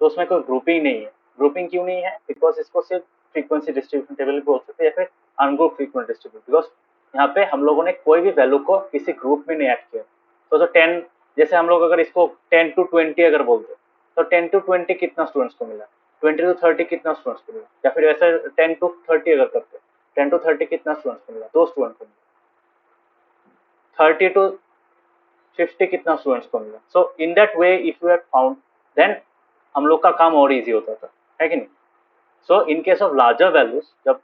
तो उसमें कोई ग्रुपिंग नहीं है. ग्रुपिंग क्यों नहीं है? बिकॉज इसको सिर्फ फ्रीक्वेंसी डिस्ट्रीब्यूशन टेबल बोल सकते हैं या फिर अनग्रुप फ्रीक्वेंसी डिस्ट्रीब्यूशन. बिकॉज यहाँ पे हम लोगों ने कोई भी वैल्यू को किसी ग्रुप में नहीं ऐड किया. तो जो 10, जैसे हम लोग अगर इसको 10 to 20 अगर बोलते तो 10 to 20 कितना स्टूडेंट्स को मिला, 20 to 30 कितना स्टूडेंट्स को मिला, या फिर ऐसे 10 to 30 अगर करते 10 to 30 कितना स्टूडेंट्स को मिला, 2 स्टूडेंट्स को मिला. 30 to 50 कितना स्टूडेंट्स को मिला. So in that way if you have found, then हम लोग का काम और इजी होता था, है कि नहीं? So in case of larger values, जब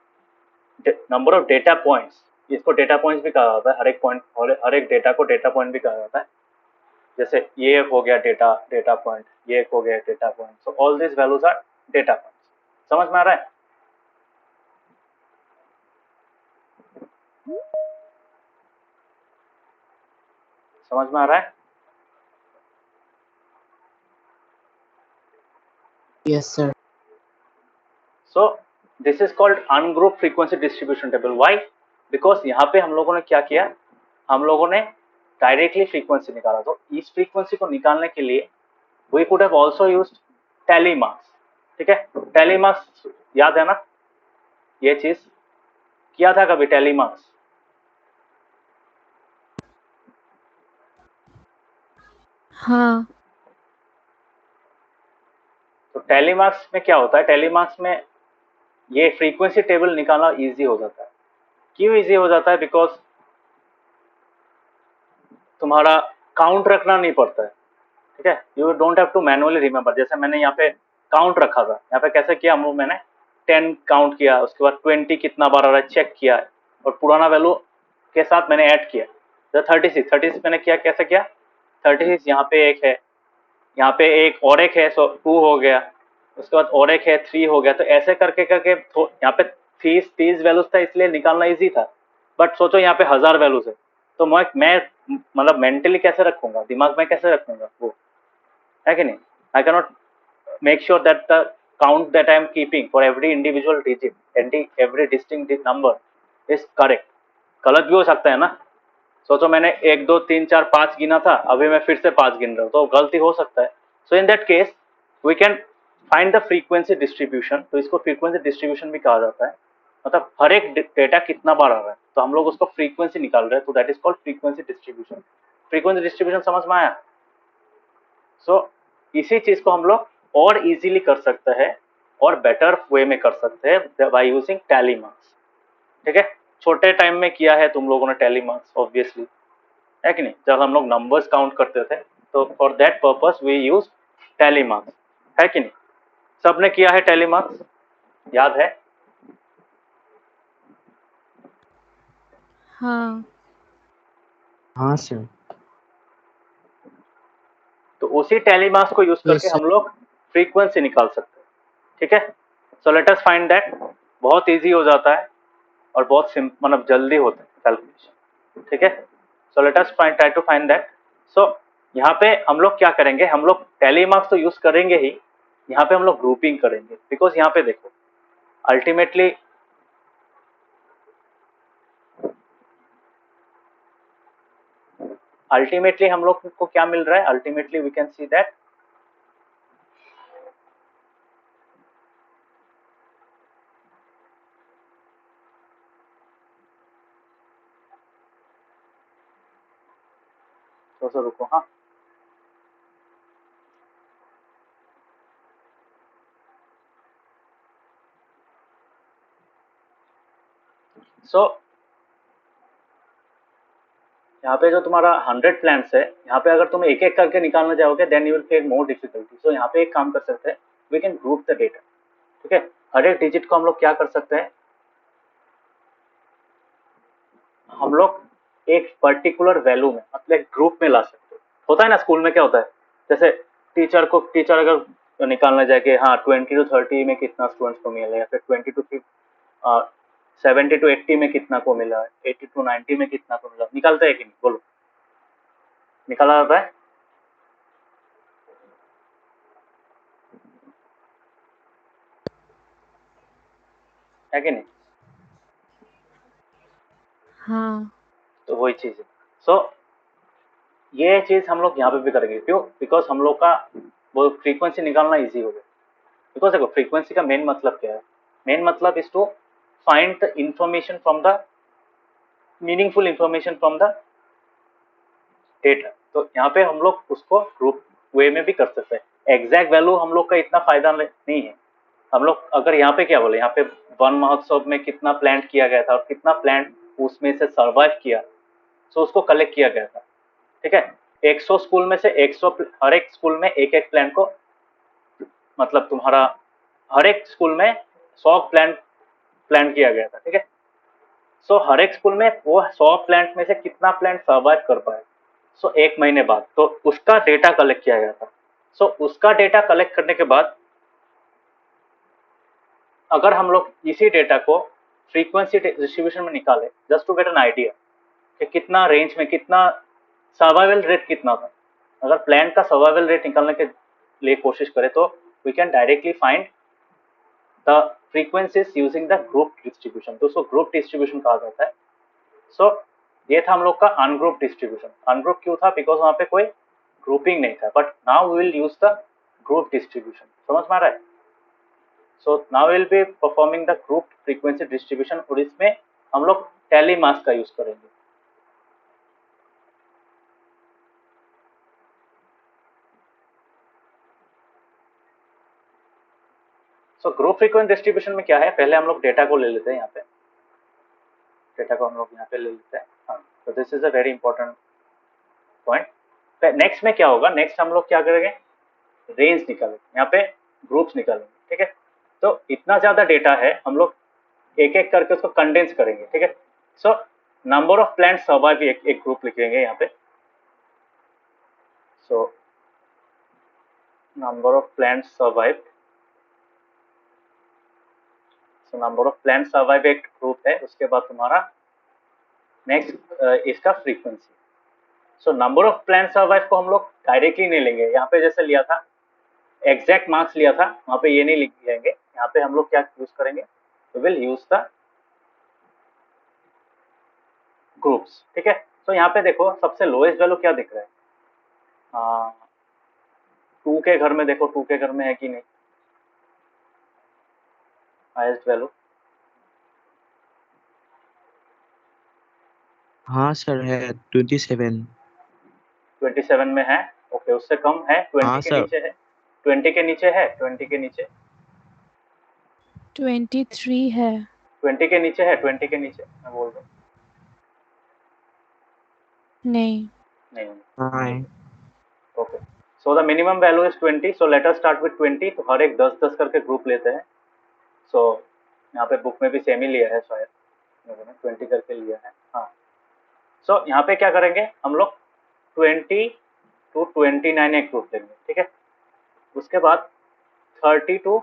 नंबर ऑफ डेटा पॉइंट्स, इसको डेटा पॉइंट्स भी कहा जाता है, हर एक पॉइंट, हर एक डेटा को डेटा पॉइंट भी कहा जाता है. जैसे ये हो गया डेटा पॉइंट, ये हो गया data point. So all this values are data points. समझ में आ रहा है? समझ में आ रहा है? Yes sir. So this is called ungrouped frequency distribution table. Why? Because यहाँ पे हम लोगों ने क्या किया, हम लोगों ने डायरेक्टली फ्रीक्वेंसी निकाला. तो इस फ्रीक्वेंसी को निकालने के लिए we could have also used tally marks. ठीक है, tally marks याद है ना, ये चीज किया था कभी tally marks? हाँ. तो tally marks में क्या होता है, tally marks में ये फ्रीक्वेंसी टेबल निकालना इजी हो जाता है. क्यों इजी हो जाता है? बिकॉज तुम्हारा काउंट रखना नहीं पड़ता है. ठीक है, you don't have to manually remember. जैसे मैंने यहाँ पे काउंट रखा था, यहाँ पे कैसे किया, मैंने 10 काउंट किया, उसके बाद 20 कितना बार आ रहा है चेक किया, और पुराना वैल्यू के साथ मैंने ऐड किया. तो 36 मैंने किया, कैसे किया, 36 यहाँ पे एक है, यहाँ पे एक और एक है, सो 2 हो गया, उसके बाद और एक है 3 हो गया. तो ऐसे करके करके यहाँ पे 30 वैल्यूज था, इसलिए निकालना इजी था. बट सोचो यहाँ पे 1000 वैल्यूज है, तो मैं मतलब मेंटली कैसे रखूंगा, दिमाग में कैसे रखूंगा वो, है कि नहीं? I can not make sure that the count that I am keeping for every individual digit and every distinct number is correct. गलत भी हो सकता है ना, सोचो मैंने 1 2 3 4 5 गिना था, अभी मैं फिर से 5 गिन रहा हूँ, तो गलती हो सकता है. So in that case we can find the frequency distribution. तो इसको फ्रीक्वेंसी डिस्ट्रीब्यूशन भी कहा जाता है, मतलब हर एक डेटा कितना बार आ रहा है, तो हम लोग उसको फ्रीक्वेंसी निकाल रहे हैं, तो that is called frequency distribution. Frequency distribution समझ में आया? सो इसी चीज को हम लोग और इजीली कर सकते हैं और बेटर वे में कर सकते हैं बाय यूजिंग टैली मार्क्स. ठीक है, छोटे टाइम में किया है तुम लोगों ने टैली मार्क्स ऑब्वियसली, है कि नहीं? जब हम लोग नंबर्स काउंट करते थे, तो for that purpose we use tally marks, है कि नहीं? सबने किया है टैली मार्क्स, याद है? हाँ हाँ सर. तो उसी टैली मार्क्स को यूज करके Yes sir. हम लोग फ्रीक्वेंसी निकाल सकते हैं. ठीक है, so let us find that. बहुत इजी हो जाता है और बहुत मतलब जल्दी होता है कैलकुलेशन. ठीक है, so let us try to find that. So यहाँ पे हम लोग क्या करेंगे, हम लोग टैली मार्क्स तो यूज करेंगे ही, यहाँ पे हम लोग ग्रुपिंग करेंगे. बिकॉज यहाँ पे देखो अल्टीमेटली हम लोग को क्या मिल रहा है, ultimately we can see that थोड़ा सा रुको. हाँ, सो यहाँ पे जो तुम्हारा 100 प्लांट्स है, यहाँ पे अगर तुम एक एक करके निकालना चाहोगे then you will face more difficulty. So यहाँ पे एक काम कर सकते हैं, we can group the data. ठीक है, हर एक डिजिट को हम लोग क्या कर सकते हैं, हम लोग एक पर्टिकुलर वैल्यू में मतलब एक ग्रुप में ला सकते हैं. होता है ना स्कूल में, क्या होता है, जैसे टीचर अगर निकालना जाए कि हाँ 20 to 30 में कितना स्टूडेंट्स को मिला, या फिर 20 to 70 to 80 में कितना को मिला, 80 to 90 में कितना को मिला, निकालता है कि नहीं? बोलो, निकाला जाता है कि नहीं? हाँ तो वही चीज है. सो ये चीज हम लोग यहाँ पे भी करेंगे. क्यों? बिकॉज हम लोग का वो फ्रीक्वेंसी निकालना इजी हो गया. बिकॉज देखो फ्रीक्वेंसी का मेन मतलब क्या है, मेन मतलब is to find the information from the meaningful information from the data. तो यहाँ पे हम लोग उसको ग्रुप वे में भी कर सकते हैं. एग्जैक्ट वैल्यू हम लोग का इतना फायदा नहीं है. हम लोग अगर यहाँ पे क्या बोले, यहाँ पे वन महोत्सव में कितना प्लांट किया गया था और कितना प्लांट उसमें से सर्वाइव किया, तो उसको कलेक्ट किया गया था. ठीक है, 100 स्कूल में से 100, हर एक स्कूल में एक एक प्लांट को, मतलब तुम्हारा हर एक स्कूल में 100 प्लांट किया गया था. ठीक है, सो हर एक स्कूल में वो 100 प्लांट में से कितना प्लांट सर्वाइव कर पाए, सो एक महीने बाद, तो उसका डेटा कलेक्ट किया गया था. सो उसका डेटा कलेक्ट करने के बाद अगर हम लोग इसी डेटा को फ्रीक्वेंसी डिस्ट्रीब्यूशन में निकाले, just to get an idea कि कितना रेंज में कितना सर्वाइवल रेट कितना था, अगर प्लांट का सर्वाइवल रेट निकालने के लिए कोशिश करें, तो we can directly find the frequencies using the group distribution. तो उसको ग्रुप डिस्ट्रीब्यूशन कहा जाता है. सो ये था हम लोग का अनग्रुप डिस्ट्रीब्यूशन. अनग्रुप क्यों था? बिकॉज वहां पे कोई ग्रुपिंग नहीं था. But now we will use the group distribution. समझ में आ रहा है? So now will be performing the group frequency distribution, और इसमें हम लोग टैली मास का यूज करेंगे. सो ग्रुप फ्रीक्वेंसी डिस्ट्रीब्यूशन में क्या है, पहले हम लोग डेटा को ले लेते हैं. यहाँ पे डेटा को हम लोग यहाँ पे ले लेते हैं. हाँ, तो this is a very important point. Next में क्या होगा, नेक्स्ट हम लोग क्या करेंगे, रेंज निकालेंगे, यहाँ पे ग्रुप्स निकालेंगे. ठीक है, तो इतना ज्यादा डेटा है, हम लोग एक एक करके उसको कंडेंस करेंगे. ठीक है, so number of plant survive एक ग्रुप लिखेंगे यहाँ पे. So number of plant survive, so number of plant survive एक ग्रुप है. उसके बाद तुम्हारा नेक्स्ट इसका frequency. So number of plant survive को हम लोग डायरेक्टली नहीं लेंगे, यहाँ पे जैसे लिया था एग्जैक्ट मार्क्स लिया था वहाँ पे ये नहीं लिख लेंगे, यहाँ पे हम लोग क्या यूज करेंगे, तो विल यूज द ग्रुप्स। ठीक है, तो यहाँ पे देखो सबसे लोएस्ट वैल्यू क्या दिख रहा है, 2 के घर में देखो, 2 के घर में है कि नहीं हाईएस्ट वैल्यू, हाँ सर है 27। 27 में है, ओके उससे कम है, 20 हाँ के सर। नीचे है, 20 के नीचे है, 20 के नीचे, 23 है। 20 के नीचे है, 20 के नीचे मैं बोल रहा हूँ, नहीं। नहीं हाँ okay. So the minimum value is 20, so let us start with 20, तो हर एक 10-10 करके ग्रुप लेते हैं। सो यहाँ पे बुक में भी सेम ही लिया है शायद, मैंने 20 करके लिया है, हाँ। सो यहाँ पे क्या करेंगे हम लोग 20 to 29 एक ग्रुप लेंगे, ठीक है, उसके बाद 30 to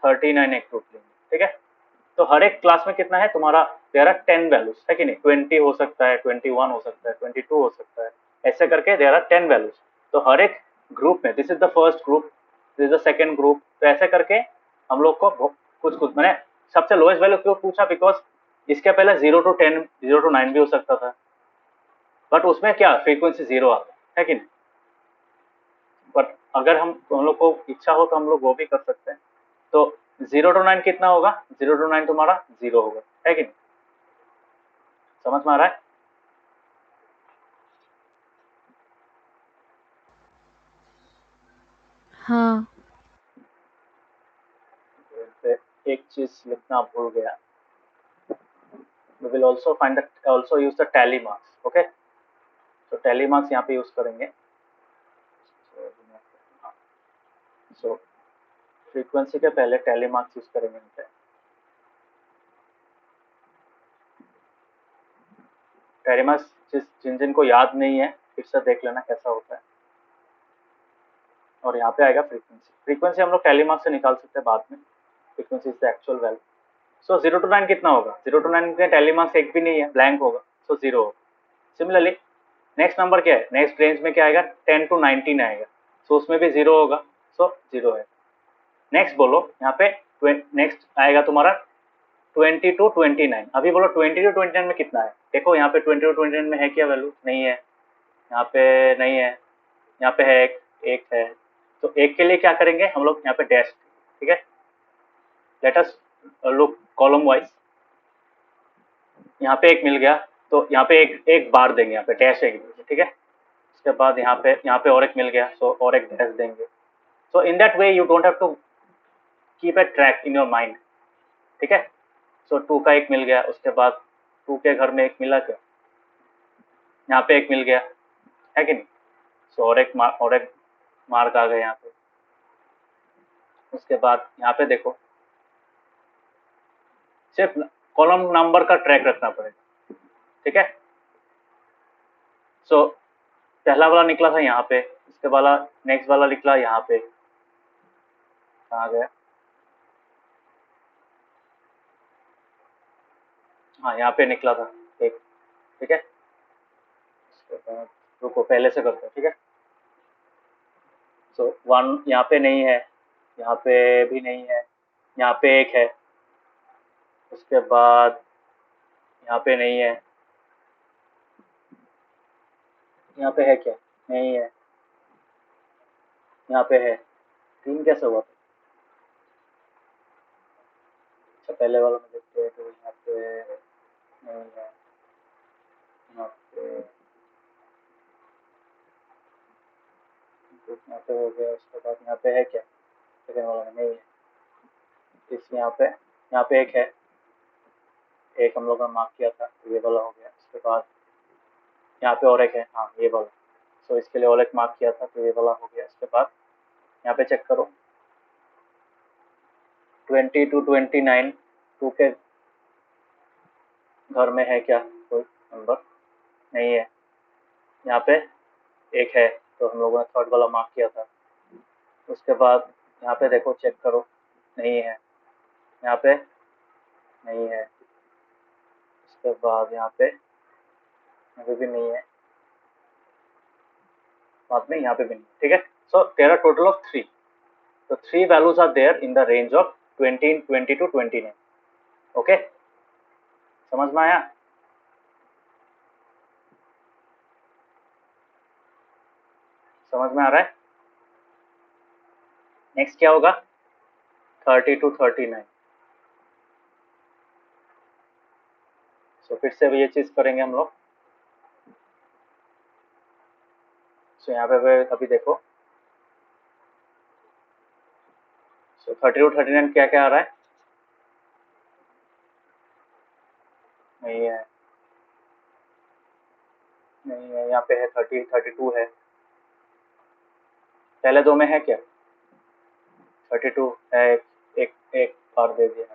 39 एक ग्रुप लेंगे, ठीक है। तो हर एक क्लास में कितना है तुम्हारा, देयर आर 10 वैल्यूज है कि नहीं, 20 हो सकता है, 21 हो सकता है, 22 हो सकता है, ऐसे करके देयर आर 10 वैल्यूज। तो हर एक ग्रुप में this is the first group, this is the second group, तो ऐसे करके हम लोग को कुछ कुछ मैंने सबसे लोएस्ट वैल्यू क्यों पूछा, बिकॉज इसके पहले 0 to 10 0 to 9 भी हो सकता था, बट उसमें क्या फ्रीक्वेंसी 0 आता है कि नहीं, बट अगर हम लोग को इच्छा हो तो हम लोग वो भी कर सकते हैं। तो 0 to 9 कितना होगा, 0 to 9 तुम्हारा 0 होगा, है कि नहीं, समझ में आ रहा है। हाँ। तो एक चीज लिखना भूल गया, we will also use the tally marks, okay, तो tally marks यहाँ पे यूज करेंगे। सो फ्रीक्वेंसी के पहले tally marks यूज करेंगे यहाँ पे। tally marks जिन जिन को याद नहीं है फिर से देख लेना कैसा होता है, और यहाँ पे आएगा फ्रीक्वेंसी। फ्रीक्वेंसी हम लोग tally marks से निकाल सकते हैं बाद में, frequency is the actual value. So 0 to 9 कितना होगा, 0 to 9 में tally marks एक भी नहीं है, ब्लैंक होगा, सो 0 होगा। सिमिलरली नेक्स्ट नंबर क्या है, नेक्स्ट रेंज में क्या आएगा, 10 to 19 आएगा, सो उसमें भी 0 होगा, सो 0 है। नेक्स्ट बोलो यहाँ पे नेक्स्ट आएगा तुम्हारा 20 to 29, अभी बोलो 20 to 29 में कितना है, देखो यहाँ पे 20 to 29 में है क्या वैल्यू, नहीं है, यहाँ पे नहीं है, यहाँ पे है एक है, तो एक के लिए क्या करेंगे हम लोग यहाँ पे डैश, ठीक है। Let us look column wise, यहाँ पे एक मिल गया तो यहाँ पे एक बार देंगे, यहाँ पे डैश एक देंगे, ठीक है। उसके बाद यहाँ पे और एक मिल गया, सो और एक डैश देंगे। So in that way you don't have to keep a track in your mind, ठीक है। सो 2 का एक मिल गया, उसके बाद 2 के घर में एक मिला क्या, यहाँ पे एक मिल गया, है कि नहीं, सो और एक मार्क आ गया यहाँ पे। उसके बाद यहाँ पे देखो सिर्फ कॉलम नंबर का ट्रैक रखना पड़ेगा, ठीक है। सो पहला वाला निकला था यहाँ पे, उसके वाला नेक्स्ट वाला निकला यहाँ पे, कहाँ गया, हाँ यहाँ पे निकला था एक, ठीक है। रुको पहले से करते हैं, ठीक है। सो 1 यहाँ पे नहीं है, यहाँ पे भी नहीं है, यहाँ पे एक है, उसके बाद यहाँ पे नहीं है, यहाँ पे है क्या, नहीं है, यहाँ पे है, 3 कैसे हुआ, अच्छा पहले वाला में देखते हैं, तो यहाँ पे नहीं है, यहाँ पे हो गया, उसके बाद यहाँ पे है क्या, सेकंड वाला में नहीं है, इस यहाँ पे एक है, एक हम लोग ने मार्क किया था, ये वाला हो गया। उसके बाद यहाँ पे और एक है, हाँ ये वाला, सो इसके लिए और एक मार्क किया था, तो ये वाला हो गया। इसके बाद यहाँ पे चेक करो 20 to 29, 2 के घर में है क्या कोई नंबर, नहीं है, यहाँ पे एक है, तो हम लोगों ने थर्ड वाला मार्क किया था। उसके बाद यहाँ पे देखो चेक करो, नहीं है, यहाँ पे नहीं है, उसके बाद यहाँ पे अभी भी नहीं है, बाद में यहाँ पे भी नहीं, ठीक है। So there are total of 3, तो 3 values are there in the range of 20, 20 to 29। Okay, समझ में आया? समझ में आ रहा है? नेक्स्ट क्या होगा? 30 to 39। सो फिर से ये चीज करेंगे हम लोग। सो यहाँ पे अभी देखो, सो 30 to 39 क्या क्या आ रहा है? नहीं है, नहीं है, यहाँ पे है 30, 32 है, पहले दो में है क्या? 32 है, एक एक बार दे दिया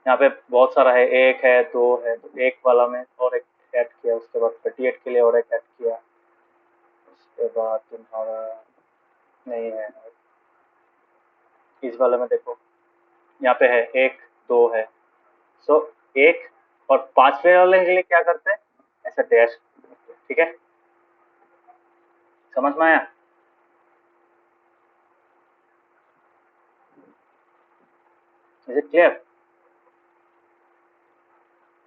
यहाँ पे बहुत सारा है, एक है, दो है, तो एक वाला में और एक ऐड किया, उसके बाद 38 के लिए और एक ऐड किया, उसके बाद तुम्हारा नहीं है, इस वाले में देखो यहाँ पे है एक, दो है, सो एक और पांचवे वाले के लिए क्या करते हैं? ऐसा डैश, ठीक है, समझ में आया? Is it clear?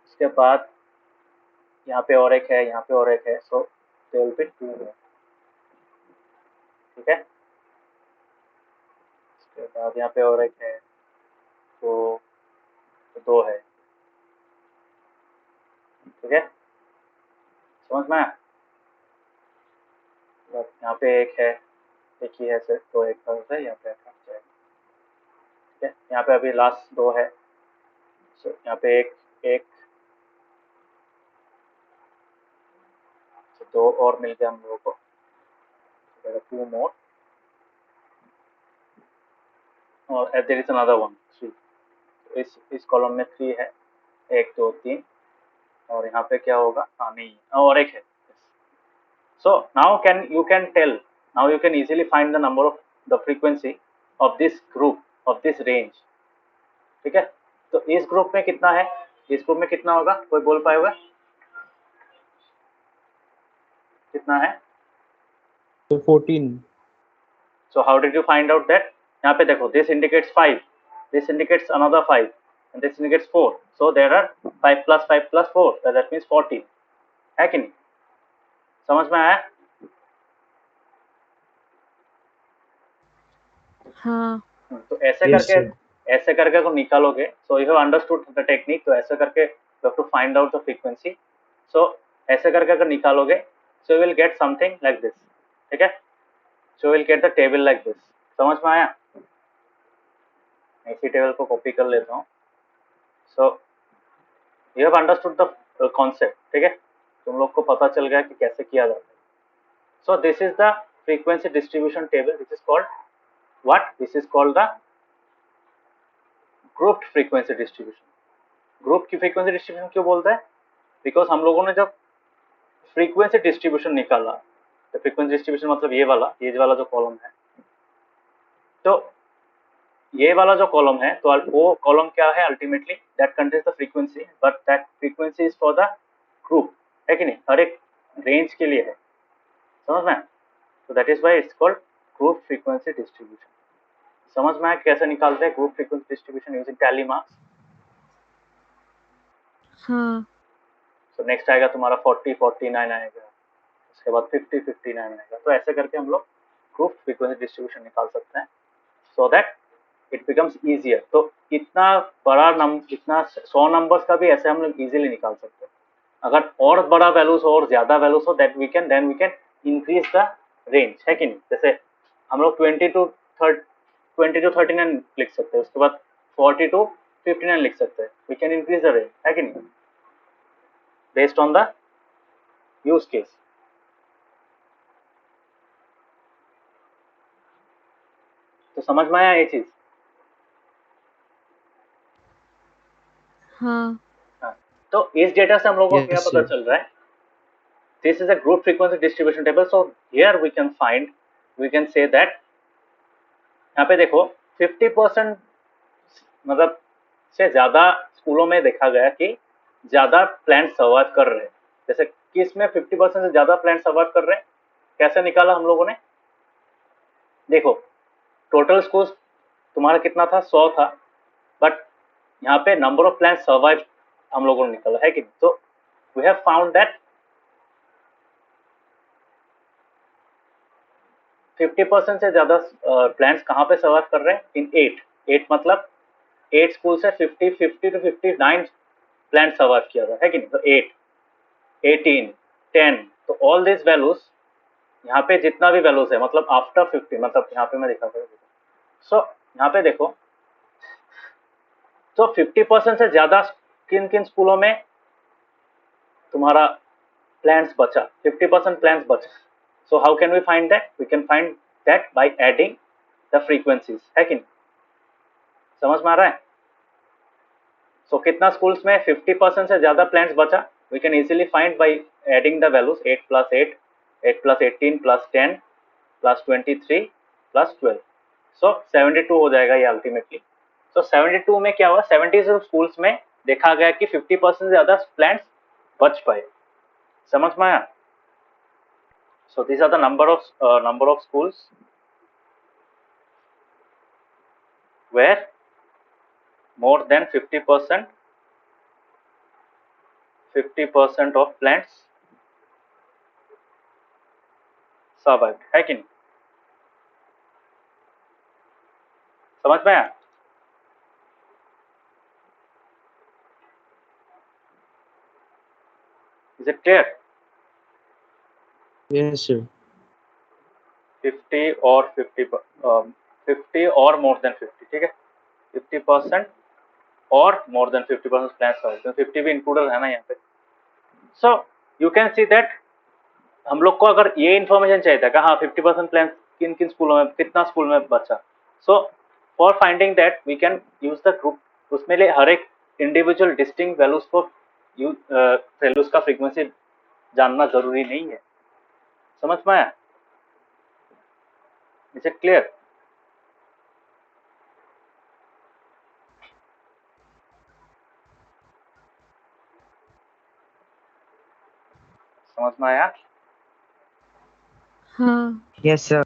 उसके बाद यहाँ पे और एक है, यहाँ पे और एक है, सो देयर विल बी 2 है, ठीक है। उसके बाद यहाँ पे और एक है, तो 2 है, ठीक है, समझ में आया? यहाँ पे एक है, एक ही है सिर्फ, तो एक का होता है, यहाँ पे रखा जाएगा, ठीक है। यहाँ पे अभी लास्ट 2 है, सो यहाँ पे एक एक, तो 2 और मिल गया हम लोगों को, 2 मोर, और देयर इज अनदर 1, 3। इस कॉलम में 3 है, 1 2 3, और यहाँ पे क्या होगा? हाँ नहीं, और एक है। So now you can tell, now you can easily find the number of the frequency of this group, of this range, ठीक है। तो इस ग्रुप में कितना है? इस ग्रुप में कितना होगा? कोई बोल पाएगा कितना है? 14. So how did you find out that? यहाँ पे देखो, this indicates 5, this indicates another 5, and this indicates 4, so there are 5 plus 5 plus 4, so that means 14, है कि नहीं? समझ में आया? हाँ तो ऐसे Yes, करके sir. ऐसे करके को निकालोगे, so you have understood the technique, तो ऐसे करके you have to find out the frequency, so ऐसे करके अगर निकालोगे, so you will get something like this, ठीक है, so you will get the table like this. समझ में आया? इसी टेबल को कॉपी कर लेता हूँ। सो you have understood the concept, ठीक है, तुम लोग को पता चल गया कि कैसे किया जाता है। So this is the frequency distribution table, this is called what? This is called the grouped frequency distribution. Group की फ्रीक्वेंसी डिस्ट्रीब्यूशन क्यों बोलते हैं? बिकॉज हम लोगों ने जब फ्रीक्वेंसी डिस्ट्रीब्यूशन निकाला, तो फ्रीक्वेंसी डिस्ट्रीब्यूशन मतलब ये वाला जो कॉलम है, तो ये वाला जो कॉलम है, तो वो कॉलम क्या है? Ultimately that contains the frequency, but that frequency is for the group, है कि नहीं? हर एक रेंज के लिए है, समझ में? तो that is why it's called group frequency distribution. समझ में आया कैसे निकालते हैं group frequency distribution using tally marks? हाँ तो नेक्स्ट आएगा तुम्हारा 40 49 आएगा, उसके बाद 50 59 आएगा, तो ऐसे करके हम लोग ग्रुप फ्रीक्वेंसी डिस्ट्रीब्यूशन निकाल सकते हैं, so that it becomes easier. तो इतना बड़ा नंबर, इतना 100 नंबर्स का भी ऐसे हम लोग इजीली निकाल सकते हैं। अगर और बड़ा वैल्यूज हो और ज्यादा वैल्यूज हो, that we can increase the range, है कि नहीं? जैसे हम लोग 20 to 39 लिख सकते हैं, उसके बाद 40 to 59 लिख सकते हैं, we can increase the range, है कि नहीं? Based on the use case. तो समझ में आया ये चीज? हाँ हाँ। तो इस डेटा से हम लोगों को Yes, क्या पता sir. चल रहा है? This is a group frequency distribution table. So here we can say that, यहाँ पे देखो 50% मतलब से ज्यादा स्कूलों में देखा गया कि ज्यादा प्लांट सर्वाइव कर रहे हैं। जैसे कि इसमें 50% से ज्यादा प्लांट सर्वाइव कर रहे हैं, कैसे निकाला हम लोगों ने? देखो टोटल स्कोर तुम्हारा कितना था, 100 था, बट यहाँ पे नंबर ऑफ प्लांट सर्वाइव हम लोगों ने निकाला है कि नहीं? तो वी हैव फाउंड दैट 50% से ज्यादा प्लांट्स कहाँ पे सर्वाइव कर रहे हैं? इन 8 मतलब 8 स्कूल से 50 to 59 प्लांट सर्वाइव किया था, है कि नहीं? तो 8, 18, 10, तो ऑल दिस वैल्यूज यहाँ पे जितना भी वैल्यूज है मतलब आफ्टर 50, मतलब यहाँ पे मैं दिखाता हूँ। सो यहाँ पे देखो, तो 50% से ज्यादा किन किन स्कूलों में तुम्हारा प्लांट्स बचा, 50% प्लांट्स बचा। So how can we find that? We can find that by adding the frequencies, है कि नहीं? समझ में आ रहा है? सो कितना स्कूल्स में 50% से ज्यादा प्लांट्स बचा? We can easily find by adding the values 8 + 8, 8 + 18 + 10 + 23 + 12, सो 72 हो जाएगा ये अल्टीमेटली। सो 72 में क्या हुआ, 70 स्कूल्स में देखा गया कि 50% से ज्यादा प्लांट्स बच पाए। समझ में आया? सो these are the number of schools where more than 50% of plants survived, है कि नहीं? समझ में आया? Is it clear? Yes, sir. 50 और 50 और more than 50, ठीक है? 50% और more than 50% plants survived, 50 भी इंक्लूडेड है ना यहाँ पे। सो यू कैन सी दैट हम लोग को अगर ये इन्फॉर्मेशन चाहिए था कि हाँ 50% प्लांट्स किन किन स्कूलों में, कितना स्कूल में बचा। So for finding that we can use the group, उसमें लिए हर एक इंडिविजुअल डिस्टिंक्ट वैल्यूज को वैल्यूज का फ्रीक्वेंसी जानना जरूरी नहीं है। समझ में आया? Is it clear? समझ में आया? हाँ। Yes, sir.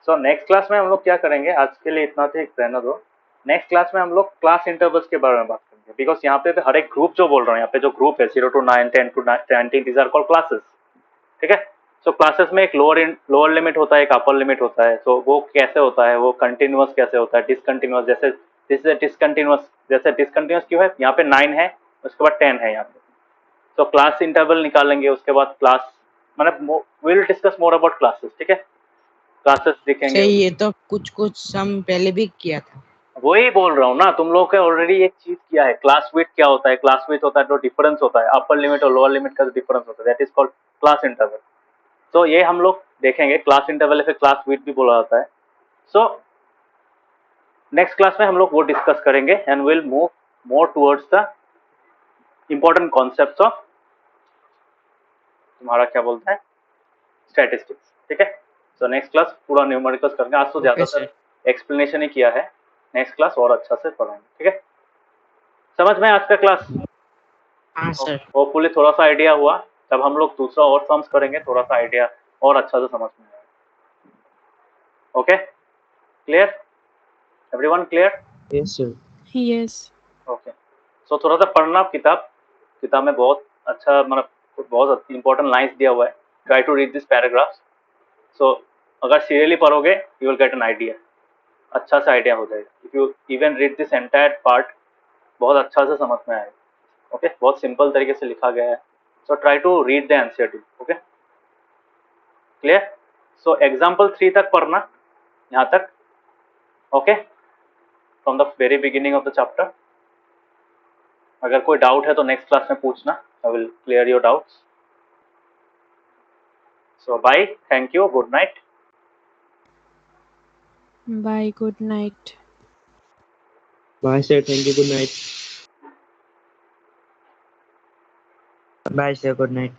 So next class में हम लोग क्या करेंगे, आज के लिए इतना ठीक रहना दो। नेक्स्ट क्लास में हम लोग क्लास इंटरवल्स के बारे में बात करेंगे, बिकॉज यहाँ पे हर एक ग्रुप जो बोल रहा हूँ, यहाँ पे जो ग्रुप है 0 to 9, 10 to 20, these are called classes, ठीक है? सो क्लासेस में एक लोअर लिमिट होता है, एक अपर लिमिट होता है। सो वो कैसे होता है, वो कंटिन्यूअस कैसे होता है, डिसकंटिन्यूअस, जैसे दिस इज डिसकंटिन्यूअस, जैसे डिसकंटिन्यूअस क्यों है, यहाँ पे 9 है, उसके बाद 10 है यहाँ पे। सो क्लास इंटरवल निकालेंगे, उसके बाद क्लास, मतलब will discuss more about classes, ठीक है? क्लासेस दिखेंगे। सही, ये तो कुछ हम पहले भी किया था। वही बोल रहा हूँ ना, तुम लोग के ऑलरेडी एक चीज किया है। क्लास विड्थ क्या होता है? क्लास विड्थ होता है जो डिफरेंस होता है अपर लिमिट और लोअर लिमिट का डिफरेंस होता है, that is called class interval. तो ये हम लोग देखेंगे, क्लास इंटरवल या फिर क्लास विड्थ भी बोला जाता है। सो नेक्स्ट क्लास में हम लोग वो डिस्कस करेंगे and will move more towards the important concepts of तुम्हारा क्या बोलते हैं, स्टैटिस्टिक्स, ठीक है? सो नेक्स्ट क्लास पूरा न्यूमेरिकल्स करेंगे। आज तो Okay, ज्यादातर एक्सप्लेनेशन ही किया है, नेक्स्ट क्लास और अच्छा से पढ़ाएंगे, ठीक है? समझ में आज का क्लास? हाँ सर। होपफुली थोड़ा सा आइडिया हुआ, तब हम लोग दूसरा और सम्स करेंगे, थोड़ा सा आइडिया और अच्छा से समझ में आएगा। Okay, clear? Everyone clear? Yes, sir. Yes. Okay, so थोड़ा सा पढ़ना किताब में बहुत अच्छा, मतलब बहुत इंपॉर्टेंट लाइंस दिया हुआ है। Try to read this paragraphs. So अगर सीरियसली पढ़ोगे you will get an idea, अच्छा सा आइडिया हो जाएगा। If you even read this entire part, बहुत अच्छा से समझ में आएगा। ओके, बहुत सिंपल तरीके से लिखा गया है। So try to read the NCERT. Okay, clear? So example 3 तक पढ़ना, यहाँ तक। Okay, from the very beginning of the chapter. अगर कोई डाउट है तो नेक्स्ट क्लास में पूछना, I will clear your doubts. So bye, thank you, good night. Bye. Good night. Bye, sir. Thank you. Good night. Bye, sir. Good night.